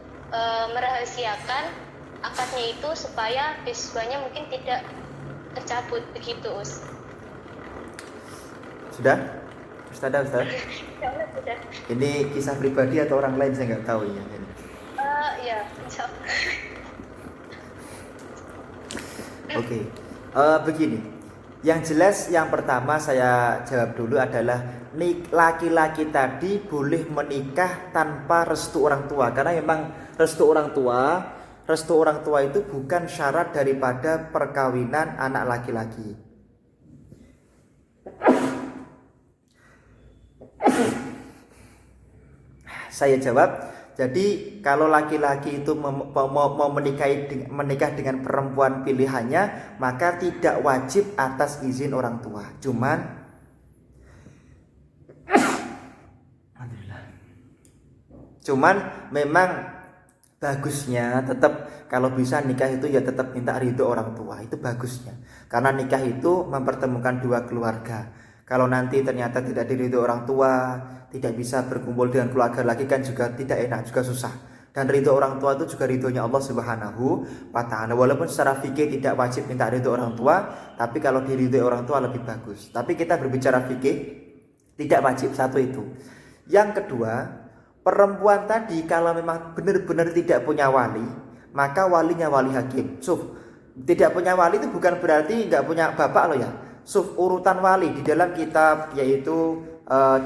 merahasiakan akadnya itu supaya beasiswanya mungkin tidak tercabut begitu Us. Sudah? Ustaz? Ya, sudah. Ini kisah pribadi atau orang lain saya nggak tahu ya. Ya, insya Allah. Oke, begini. Yang jelas yang pertama saya jawab dulu adalah laki-laki tadi boleh menikah tanpa restu orang tua, karena memang restu orang tua itu bukan syarat daripada perkawinan anak laki-laki. Saya jawab, jadi kalau laki-laki itu mau menikah dengan perempuan pilihannya, maka tidak wajib atas izin orang tua. Cuman memang bagusnya tetap kalau bisa nikah itu ya tetap minta ridho orang tua, itu bagusnya. Karena nikah itu mempertemukan dua keluarga. Kalau nanti ternyata tidak diridho orang tua, tidak bisa berkumpul dengan keluarga lagi kan juga tidak enak, juga susah. Dan ridho orang tua itu juga ridhonya Allah Subhanahu wa ta'ala. Walaupun secara fikih tidak wajib minta ridho orang tua, tapi kalau diridhoi orang tua lebih bagus. Tapi kita berbicara fikih, tidak wajib, satu itu. Yang kedua, perempuan tadi kalau memang benar-benar tidak punya wali, maka walinya wali hakim. Tidak punya wali itu bukan berarti nggak punya bapak loh ya. Urutan wali di dalam kitab, yaitu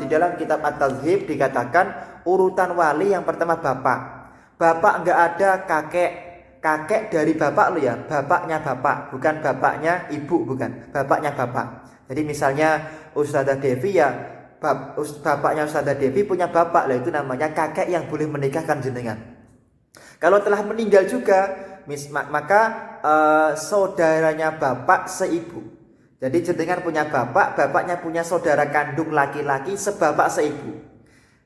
di dalam kitab At-Tadhib dikatakan urutan wali yang pertama bapak. Bapak nggak ada kakek dari bapak lo ya, bapaknya bapak, bukan bapaknya ibu, bukan, bapaknya bapak. Jadi misalnya Ustazah Devi ya, bapaknya Ustazah Devi punya bapak lah, itu namanya kakek yang boleh menikahkan jenengan. Kalau telah meninggal juga, maka saudaranya bapak seibu. Jadi jenengan punya bapak, bapaknya punya saudara kandung laki-laki sebapak seibu.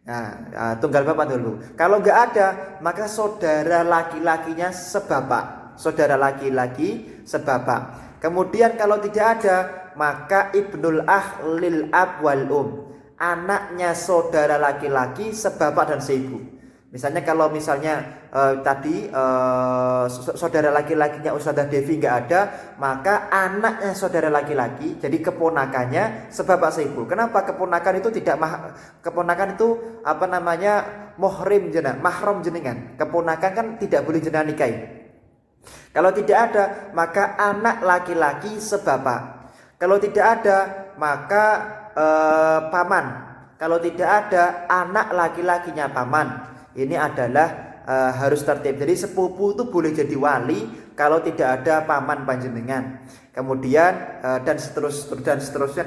Nah, tunggal bapak dulu. Kalau nggak ada, maka saudara laki-lakinya sebapak. Saudara laki-laki sebapak. Kemudian kalau tidak ada, maka ibnul akh lil ab wal anaknya saudara laki-laki sebapak dan seibu. Misalnya kalau tadi saudara laki-lakinya Ustazah Devi nggak ada, maka anaknya saudara laki-laki, jadi keponakannya sebapak seibu. Kenapa keponakan itu keponakan itu muhrim jenengan, mahram jenengan. Keponakan kan tidak boleh jenengan nikahi. Kalau tidak ada, maka anak laki-laki sebapak. Kalau tidak ada, maka paman. Kalau tidak ada, anak laki-lakinya paman. Ini adalah harus tertib. Jadi sepupu itu boleh jadi wali kalau tidak ada paman panjenengan. Kemudian dan seterusnya.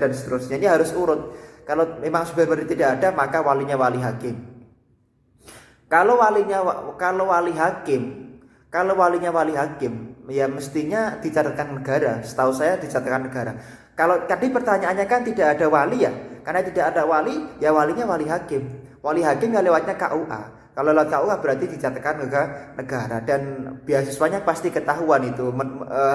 Ini harus urut. Kalau memang sudah tidak ada, maka walinya wali hakim. Kalau walinya wali hakim, ya mestinya dicatatkan negara. Setahu saya dicatatkan negara. Kalau tadi pertanyaannya kan tidak ada wali ya, karena tidak ada wali, ya walinya wali hakim. Wali hakim ya lewatnya KUA. Kalau lewat KUA berarti dicatatkan negara dan beasiswanya pasti ketahuan itu.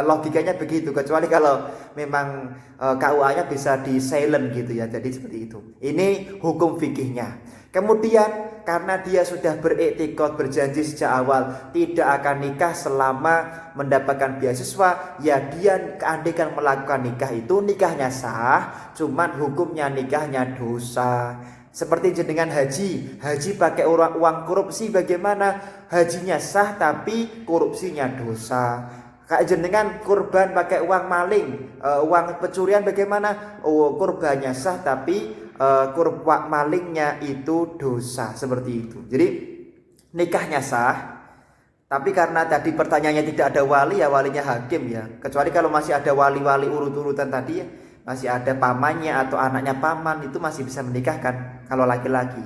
Logikanya begitu. Kecuali kalau memang KUA-nya bisa di silent gitu ya. Jadi seperti itu. Ini hukum fikihnya. Kemudian karena dia sudah beriktikad berjanji sejak awal tidak akan nikah selama mendapatkan beasiswa, ya dia keandekan melakukan nikah itu nikahnya sah, cuman hukumnya nikahnya dosa. Seperti jenengan haji pakai uang korupsi, bagaimana? Hajinya sah tapi korupsinya dosa. Kayak jenengan kurban pakai uang maling, uang pencurian, bagaimana? Kurbannya sah tapi kurban malingnya itu dosa. Seperti itu. Jadi nikahnya sah, tapi karena tadi pertanyaannya tidak ada wali, ya walinya hakim ya. Kecuali kalau masih ada wali-wali urut-urutan tadi ya, masih ada pamannya atau anaknya paman, itu masih bisa menikahkan kalau laki-laki.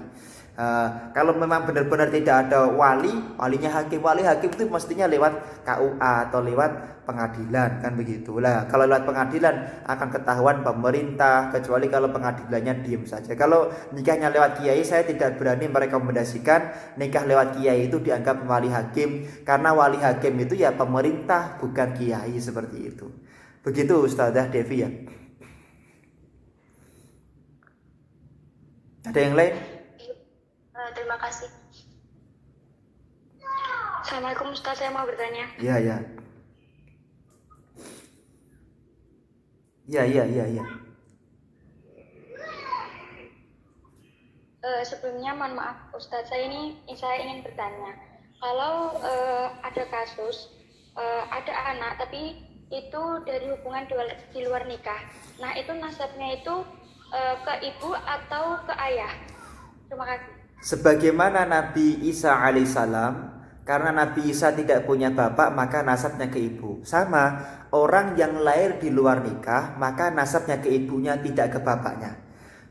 Kalau memang benar-benar tidak ada walinya hakim. Wali hakim itu mestinya lewat KUA atau lewat pengadilan, kan begitulah. Kalau lewat pengadilan akan ketahuan pemerintah, kecuali kalau pengadilannya diem saja. Kalau nikahnya lewat kiai, saya tidak berani merekomendasikan nikah lewat kiai itu dianggap wali hakim, karena wali hakim itu ya pemerintah, bukan kiai, seperti itu. Begitu Ustazah Devi ya. Ada yang lain? Terima kasih. Assalamualaikum Ustaz, saya mau bertanya. Iya. Sebelumnya mohon maaf Ustaz, saya ingin bertanya. Kalau ada kasus ada anak tapi itu dari hubungan di luar nikah. Nah, itu nasabnya itu ke ibu atau ke ayah? Terima kasih. Sebagaimana Nabi Isa alaihissalam, karena Nabi Isa tidak punya bapak, maka nasabnya ke ibu. Sama, orang yang lahir di luar nikah, maka nasabnya ke ibunya, tidak ke bapaknya.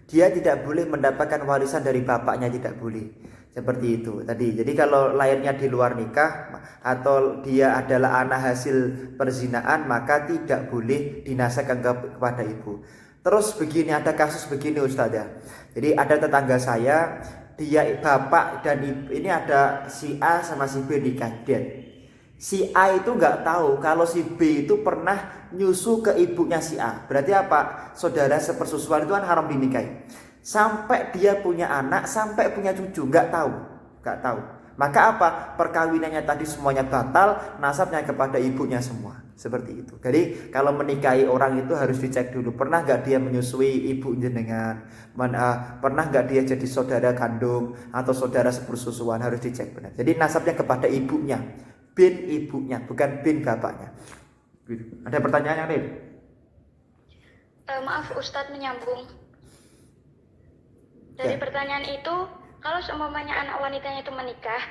Dia tidak boleh mendapatkan warisan dari bapaknya, tidak boleh. Seperti itu tadi. Jadi kalau lahirnya di luar nikah atau dia adalah anak hasil perzinaan, maka tidak boleh dinasabkan kepada ibu. Terus begini, ada kasus begini Ustaz ya. Jadi ada tetangga saya, dia bapak dan ibu, ini ada si A sama si B nikah. Si A itu nggak tahu kalau si B itu pernah nyusu ke ibunya si A. Berarti apa? Saudara sepersusuan itu kan haram dinikahi. Sampai dia punya anak, sampai punya cucu, nggak tahu. Maka apa? Perkawinannya tadi semuanya batal, nasabnya kepada ibunya semua. Seperti itu. Jadi kalau menikahi orang itu harus dicek dulu, pernah nggak dia menyusui ibu jenengan, pernah nggak dia jadi saudara kandung atau saudara sepersusuan, harus dicek benar. Jadi nasabnya kepada ibunya, bin ibunya, bukan bin bapaknya. Ada pertanyaan yang lain? Maaf Ustadz, menyambung dari pertanyaan itu, kalau seumpamanya anak wanitanya itu menikah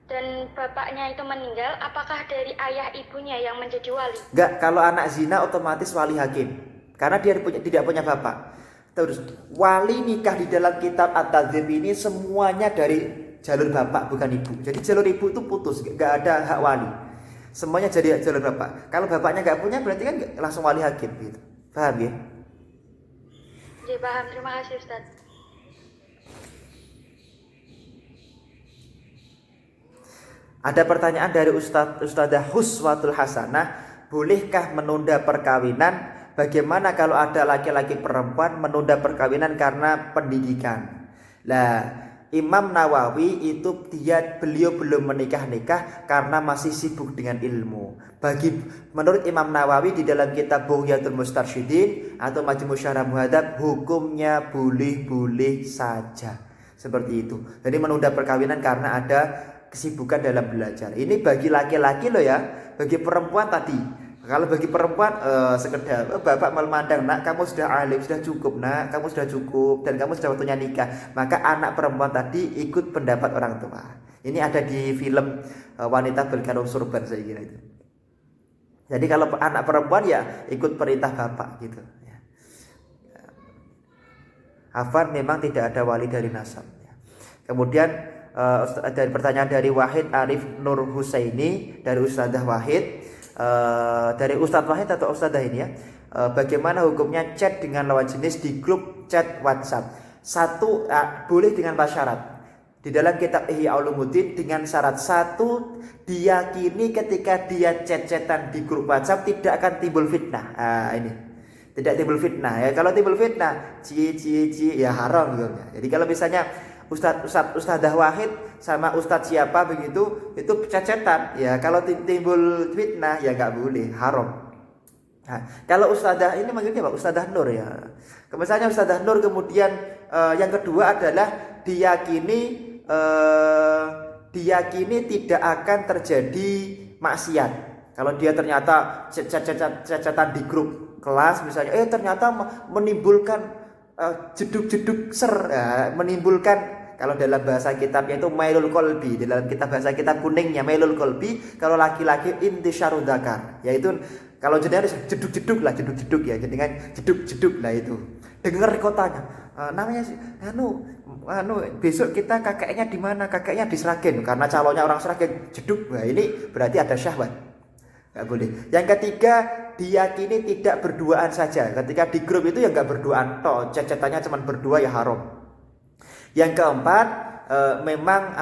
dan bapaknya itu meninggal, apakah dari ayah ibunya yang menjadi wali? Enggak, kalau anak zina otomatis wali hakim, karena dia tidak punya bapak. Terus wali nikah di dalam kitab At-Tadzib ini semuanya dari jalur bapak, bukan ibu. Jadi jalur ibu itu putus, enggak ada hak wali. Semuanya jadi jalur bapak. Kalau bapaknya enggak punya, berarti kan langsung wali hakim gitu. Paham ya? Ya paham, terima kasih Ustaz. Ada pertanyaan dari Ustadzah Huswatul Hasanah. bolehkah menunda perkawinan? Bagaimana kalau ada laki-laki perempuan menunda perkawinan karena pendidikan? Nah, Imam Nawawi itu beliau belum menikah karena masih sibuk dengan ilmu. Menurut Imam Nawawi di dalam kitab Bughyatul Mustarsyidin atau Majmu' Syarah Muhadzab, hukumnya boleh-boleh saja. Seperti itu. Jadi menunda perkawinan karena ada kesibukan dalam belajar. Ini bagi laki-laki loh ya. Bagi perempuan tadi. Kalau bagi perempuan sekedar bapak memandang, nak kamu sudah alim, sudah cukup nak, kamu sudah cukup dan kamu sudah waktunya nikah, maka anak perempuan tadi ikut pendapat orang tua. Ini ada di film Wanita Berkalung Sorban saya kira itu. Jadi kalau anak perempuan ya ikut perintah bapak gitu. Afwan memang tidak ada wali dari nasab. Kemudian dari pertanyaan dari Wahid Arif Nur Husaini dari Ustadzah Wahid. Dari Ustadz Wahid atau Ustadzah ini ya, bagaimana hukumnya chat dengan lawan jenis di grup chat WhatsApp? Satu, boleh dengan syarat. Di dalam kitab Ihya Ulumuddin dengan syarat satu, diyakini ketika dia chat-chatan di grup WhatsApp tidak akan timbul fitnah. Ini tidak timbul fitnah ya. Kalau timbul fitnah, ya haram gitu. Jadi kalau misalnya Ustadzah Wahid sama Ustadz siapa begitu itu cecetan ya, kalau timbul fitnah ya nggak boleh, haram. Nah, kalau Ustadzah ini manggilnya Pak Ustadzah Nur ya. Misalnya Ustadzah Nur, kemudian yang kedua adalah diyakini tidak akan terjadi maksiat. Kalau dia ternyata cecetan di grup kelas misalnya, ternyata menimbulkan jeduk-jeduk menimbulkan, kalau dalam bahasa kitabnya itu mailul qalbi, dalam kitab bahasa kitab kuningnya mailul qalbi, kalau laki-laki intisyarud dzakar, yaitu kalau jenengan jeduk-jeduk ya, jenengan jeduk-jeduk lah itu. Dengar kotanya, namanya besok kita kakeknya di mana? Kakeknya di Sragen, karena calonnya orang Sragen, jeduk. Nah, ini berarti ada syahwat. Enggak boleh. Yang ketiga, diyakini tidak berduaan saja. Ketika di grup itu ya enggak berduaan toh, cecetannya cuma berdua ya haram. Yang keempat, memang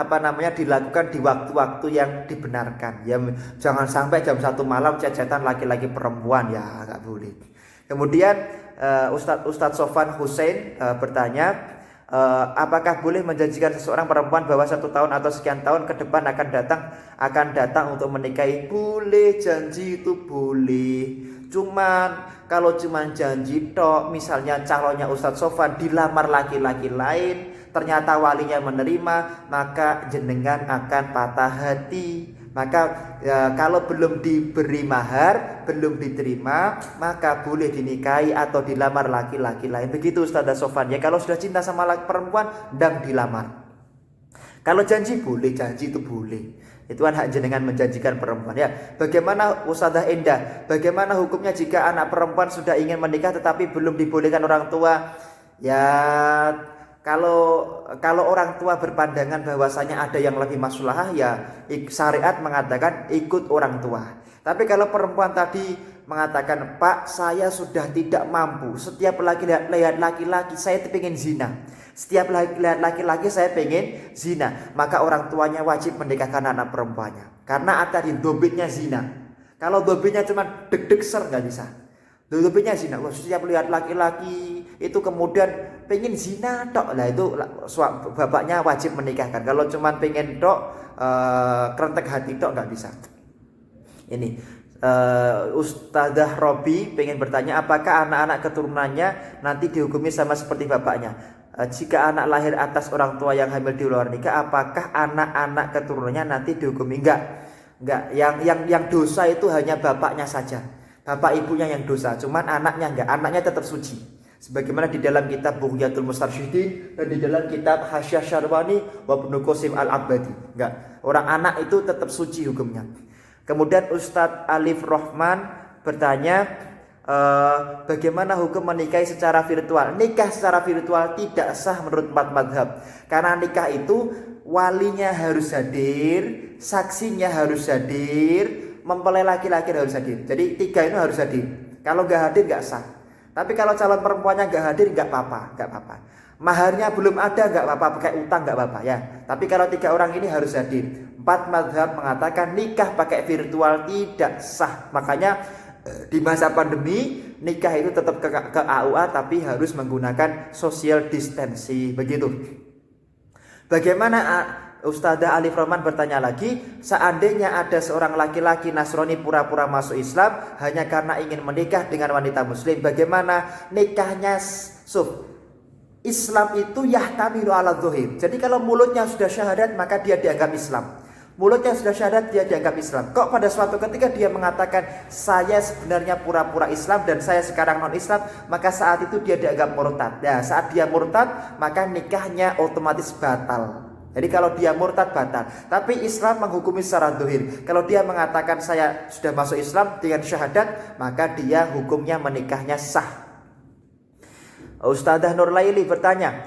dilakukan di waktu-waktu yang dibenarkan. Ya jangan sampai jam 1 malam cecetan laki-laki perempuan, ya enggak boleh. Kemudian Ustadz Sofan Hussein bertanya, apakah boleh menjanjikan seseorang perempuan bahwa 1 tahun atau sekian tahun ke depan akan datang untuk menikahi? Boleh, janji itu boleh. Cuman kalau janji tok, misalnya calonnya Ustadz Sofan dilamar laki-laki lain, ternyata walinya menerima, maka jenengan akan patah hati. Maka kalau belum diberi mahar, belum diterima, maka boleh dinikahi atau dilamar laki-laki lain. Begitu Ustadzah Sofan ya. Kalau sudah cinta sama laki perempuan, ndang dilamar. Kalau janji boleh, janji itu boleh. Itu kan hak jenengan menjanjikan perempuan ya. Bagaimana Ustadzah Endah? Bagaimana hukumnya jika anak perempuan sudah ingin menikah tetapi belum dibolehkan orang tua? Ya, kalau orang tua berpandangan bahwasanya ada yang lebih maslahah, ya syariat mengatakan ikut orang tua. Tapi kalau perempuan tadi mengatakan, Pak, saya sudah tidak mampu, setiap lihat laki-laki saya pengen zina, setiap lihat laki-laki saya pengen zina, maka orang tuanya wajib menikahkan anak perempuannya. Karena ada di dobitnya zina. Kalau dobitnya cuma deg-deg ser nggak bisa. Dobitnya zina, setiap lihat laki-laki itu kemudian pengen zina tok, lah itu bapaknya wajib menikahkan. Kalau cuma pengen tok, kerentek hati tok nggak bisa. Ini Ustadzah Robi pengen bertanya, apakah anak-anak keturunannya nanti dihukumi sama seperti bapaknya? Jika anak lahir atas orang tua yang hamil di luar nikah, apakah anak-anak keturunannya nanti dihukumi? Enggak. Yang dosa itu hanya bapaknya saja. Bapak ibunya yang dosa, cuman anaknya enggak. Anaknya tetap suci. Sebagaimana di dalam kitab Bughyatul Mustarsyidin dan di dalam kitab Hasyiah Syarwani wa Ibnu Qasim Al-Abadi. Enggak. Orang anak itu tetap suci hukumnya. Kemudian Ustadz Alif Rahman bertanya, bagaimana hukum menikahi secara virtual? Nikah secara virtual tidak sah menurut 4 madhab. Karena nikah itu walinya harus hadir, saksinya harus hadir, mempelai laki-laki harus hadir. Jadi 3 itu harus hadir. Kalau nggak hadir nggak sah. Tapi kalau calon perempuannya nggak hadir nggak apa-apa. Maharnya belum ada nggak apa-apa, pakai utang nggak apa-apa ya. Tapi kalau 3 orang ini harus hadir. 4 mazhab mengatakan nikah pakai virtual tidak sah. Makanya Di masa pandemi nikah itu tetap ke AUA tapi harus menggunakan social distancing begitu. Bagaimana Ustadzah Alif Roman bertanya lagi, seandainya ada seorang laki-laki Nasrani pura-pura masuk Islam hanya karena ingin menikah dengan wanita muslim, bagaimana nikahnya? Islam itu yahtamilu ala dzuhir. Jadi kalau mulutnya sudah syahadat maka dia dianggap Islam. Mulutnya sudah syahadat, dia dianggap Islam. Kok pada suatu ketika dia mengatakan saya sebenarnya pura-pura Islam dan saya sekarang non-Islam, maka saat itu dia dianggap murtad. Nah, saat dia murtad, maka nikahnya otomatis batal. Jadi kalau dia murtad batal. Tapi Islam menghukumi secara zahir. Kalau dia mengatakan saya sudah masuk Islam dengan syahadat, maka dia hukumnya menikahnya sah. Ustadzah Nur Laili bertanya,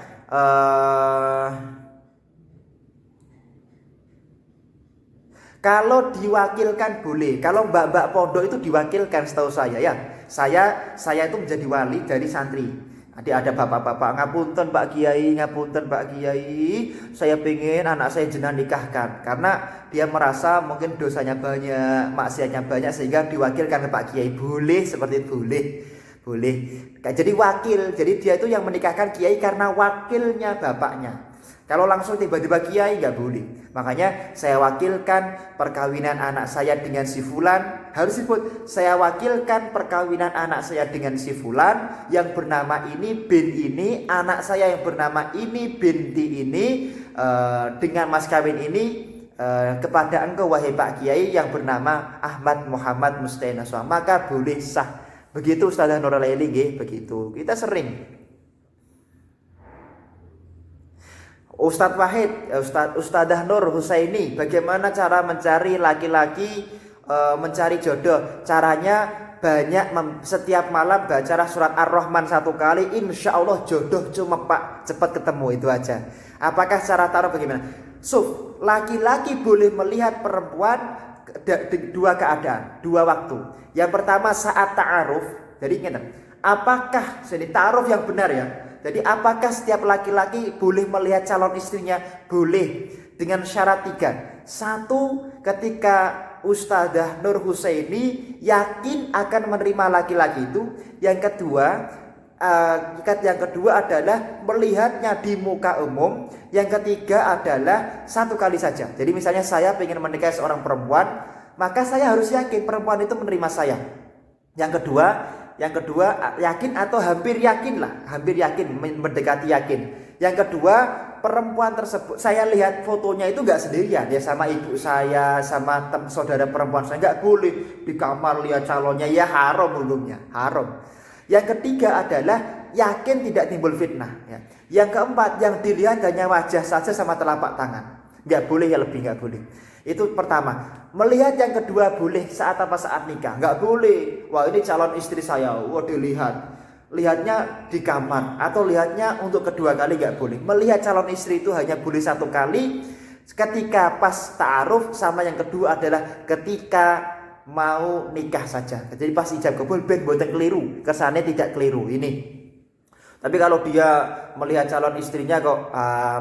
kalau diwakilkan boleh, kalau mbak-mbak pondok itu diwakilkan setahu saya ya. Saya itu menjadi wali dari santri. Ada bapak-bapak, ngapunten Pak Kiai, ngapunten Pak Kiai, saya pengen anak saya jenengan nikahkan. Karena dia merasa mungkin dosanya banyak, maksiatnya banyak sehingga diwakilkan ke Pak Kiai. Boleh seperti itu, boleh. Jadi wakil, jadi dia itu yang menikahkan Kiai karena wakilnya bapaknya. Kalau langsung tiba-tiba Kiai nggak boleh. Makanya saya wakilkan perkawinan anak saya dengan si fulan. Harus disebut saya wakilkan perkawinan anak saya dengan si fulan yang bernama ini bin ini, anak saya yang bernama ini binti ini, dengan mas kawin ini kepada engkau wahai Pak Kiai yang bernama Ahmad Muhammad Mustainaswa. Maka boleh sah. Begitu Ustadzah Nur Laili nggih, begitu. Kita sering Ustadz Wahid, Ustadzah Nur Husaini, bagaimana cara mencari laki-laki, mencari jodoh? Caranya banyak setiap malam baca surat Ar-Rahman 1 kali, insya Allah jodoh cuma Pak cepat ketemu, itu aja. Apakah cara taruh bagaimana? Laki-laki boleh melihat perempuan dua keadaan, dua waktu. Yang pertama saat ta'aruf. Jadi ingat, apakah ini ta'aruf yang benar ya? Jadi apakah setiap laki-laki boleh melihat calon istrinya? Boleh, dengan syarat 3. 1, ketika Ustadzah Nur Husaini yakin akan menerima laki-laki itu. Yang kedua adalah melihatnya di muka umum. Yang ketiga adalah 1 kali saja. Jadi misalnya saya ingin menikahi seorang perempuan, maka saya harus yakin perempuan itu menerima saya. Yang kedua yakin atau hampir yakin, mendekati yakin. Yang kedua, perempuan tersebut saya lihat fotonya itu nggak sendirian, ya sama ibu saya, sama saudara perempuan saya. Nggak boleh di kamar lihat calonnya, ya haram hukumnya, haram. Yang ketiga adalah yakin tidak timbul fitnah ya. Yang keempat, yang dilihat hanya wajah saja sama telapak tangan. Nggak boleh, ya lebih nggak boleh. Itu pertama. Melihat yang kedua boleh saat nikah. Nggak boleh, wah ini calon istri saya, wah lihatnya di kamar atau lihatnya untuk kedua kali, nggak boleh. Melihat calon istri itu hanya boleh 1 kali ketika pas ta'aruf, sama yang kedua adalah ketika mau nikah saja. Jadi pas ijab kabul ben boten keliru, kesannya tidak keliru ini. Tapi kalau dia melihat calon istrinya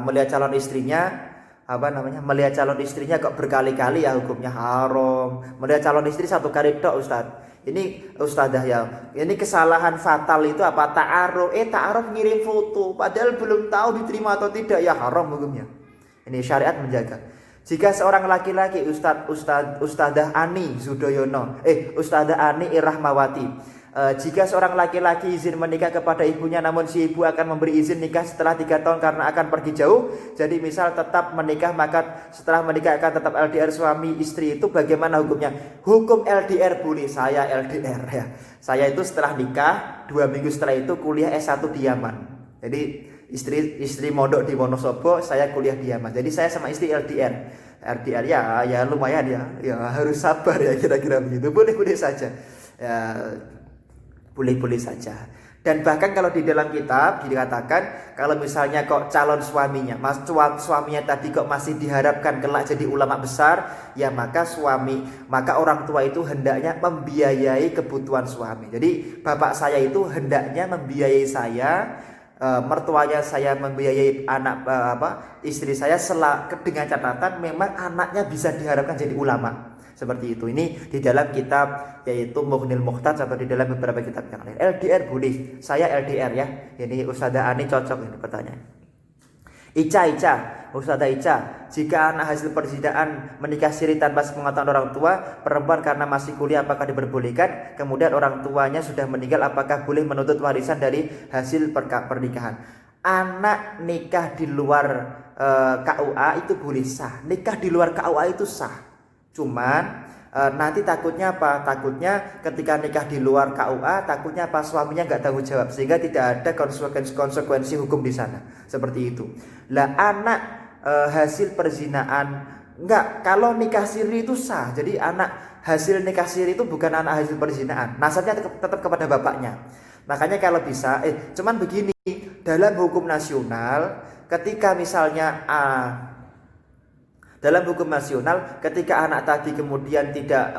melihat calon istrinya kok berkali-kali, ya hukumnya haram. Melihat calon istri 1 kali tok, Ustaz. Ini Ustazah ya. Ini kesalahan fatal itu apa? Ta'aruf ngirim foto padahal belum tahu diterima atau tidak, ya haram hukumnya. Ini syariat menjaga. Jika seorang laki-laki Ustazah Ani Zudoyono, Ustazah Ani Irahmawati, jika seorang laki-laki izin menikah kepada ibunya, namun si ibu akan memberi izin nikah setelah 3 tahun karena akan pergi jauh. Jadi misal tetap menikah, maka setelah menikah akan tetap LDR suami istri, itu bagaimana hukumnya? Hukum LDR boleh. Saya LDR ya. Saya itu setelah nikah 2 minggu setelah itu kuliah S1 di Yaman. Jadi istri mondok di Wonosobo, saya kuliah di Yaman. Jadi saya sama istri LDR ya lumayan ya harus sabar ya, kira-kira begitu. Boleh saja ya, boleh saja. Dan bahkan kalau di dalam kitab dikatakan kalau misalnya kok calon suaminya, suaminya tadi kok masih diharapkan kelak jadi ulama besar, ya maka orang tua itu hendaknya membiayai kebutuhan suami. Jadi bapak saya itu hendaknya membiayai saya, mertuanya saya membiayai istri saya dengan catatan memang anaknya bisa diharapkan jadi ulama. Seperti itu. Ini di dalam kitab yaitu Mughnil Muhtaj atau di dalam beberapa kitab yang lain. LDR boleh. Saya LDR ya. Ini Ustazah Ani cocok ini pertanyaan. Ica, Ustazah Ica, jika anak hasil perzinahan menikah siri tanpa sepengetahuan orang tua, perempuan karena masih kuliah apakah diperbolehkan? Kemudian orang tuanya sudah meninggal, apakah boleh menuntut warisan dari hasil pernikahan? Anak nikah di luar KUA itu boleh sah. Nikah di luar KUA itu sah. Cuman nanti takutnya apa? Takutnya ketika nikah di luar KUA, takutnya apa? Suaminya nggak tanggung jawab, sehingga tidak ada konsekuensi hukum di sana. Seperti itu. Lah anak hasil perzinahan enggak, kalau nikah siri itu sah. Jadi anak hasil nikah siri itu bukan anak hasil perzinahan. Nasabnya tetap kepada bapaknya. Makanya kalau bisa, cuman begini, dalam hukum nasional, ketika misalnya dalam hukum nasional ketika anak tadi kemudian tidak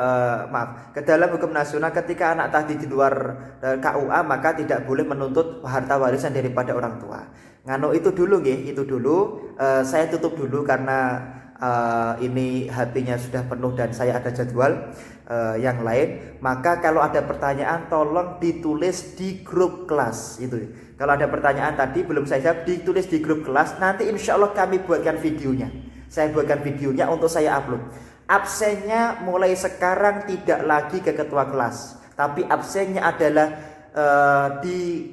dalam hukum nasional ketika anak tadi di luar KUA maka tidak boleh menuntut harta warisan daripada orang tua. Ngano itu dulu nggih, itu dulu. Saya tutup dulu karena ini HP-nya sudah penuh dan saya ada jadwal yang lain. Maka kalau ada pertanyaan tolong ditulis di grup kelas itu. Kalau ada pertanyaan tadi belum saya jawab, ditulis di grup kelas. Nanti insya Allah kami buatkan videonya. Saya buatkan videonya untuk saya upload. Absennya mulai sekarang tidak lagi ke ketua kelas, tapi absennya adalah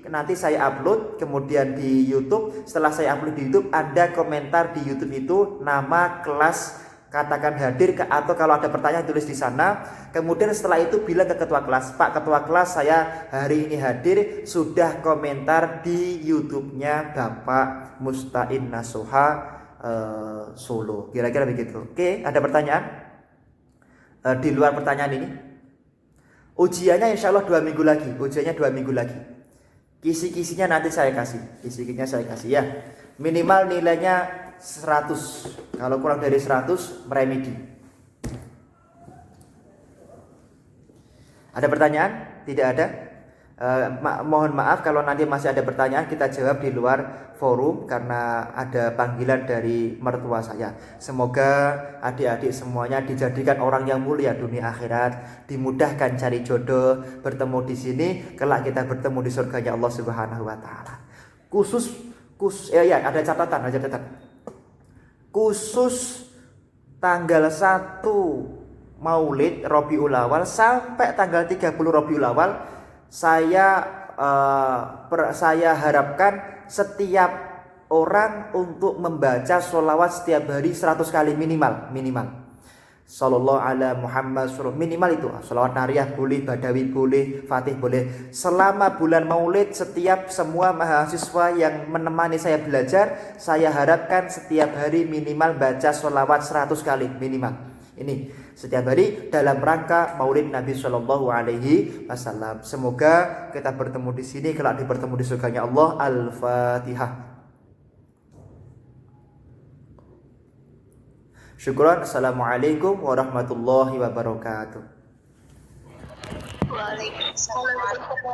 nanti saya upload kemudian di YouTube. Setelah saya upload di YouTube, Anda komentar di YouTube itu nama kelas, katakan hadir atau kalau ada pertanyaan tulis di sana. Kemudian setelah itu bilang ke ketua kelas, Pak Ketua Kelas, saya hari ini hadir, sudah komentar di YouTube-nya Bapak Mustain Nasuha Solo. Kira-kira begitu. Oke, ada pertanyaan? Di luar pertanyaan ini, ujiannya insya Allah 2 minggu lagi. Ujiannya 2 minggu lagi. Kisi-kisinya nanti saya kasih. Kisi-kisinya saya kasih ya. Minimal nilainya 100. Kalau kurang dari 100 meremedi. Ada pertanyaan? Tidak ada? Mohon maaf kalau nanti masih ada pertanyaan, kita jawab di luar forum karena ada panggilan dari mertua saya. Semoga adik-adik semuanya dijadikan orang yang mulia dunia akhirat, dimudahkan cari jodoh, bertemu di sini, kelak kita bertemu di surganya Allah Subhanahu wa taala. Khusus ada catatan. Khusus tanggal 1 Maulid Rabiul Awal sampai tanggal 30 Rabiul Awal, saya harapkan setiap orang untuk membaca sholawat setiap hari 100 kali minimal. Sallallahu ala Muhammad minimal itu. Sholawat nariyah boleh, badawi boleh, fatih boleh. Selama bulan Maulid, setiap semua mahasiswa yang menemani saya belajar, saya harapkan setiap hari minimal baca sholawat 100 kali minimal. Ini setiap hari dalam rangka Maulid Nabi Shallallahu Alaihi Wasallam. Semoga kita bertemu di sini, kelak bertemu di surganya Allah. Al-Fatihah. Syukran. Assalamualaikum warahmatullahi wabarakatuh. Waalaikumsalam.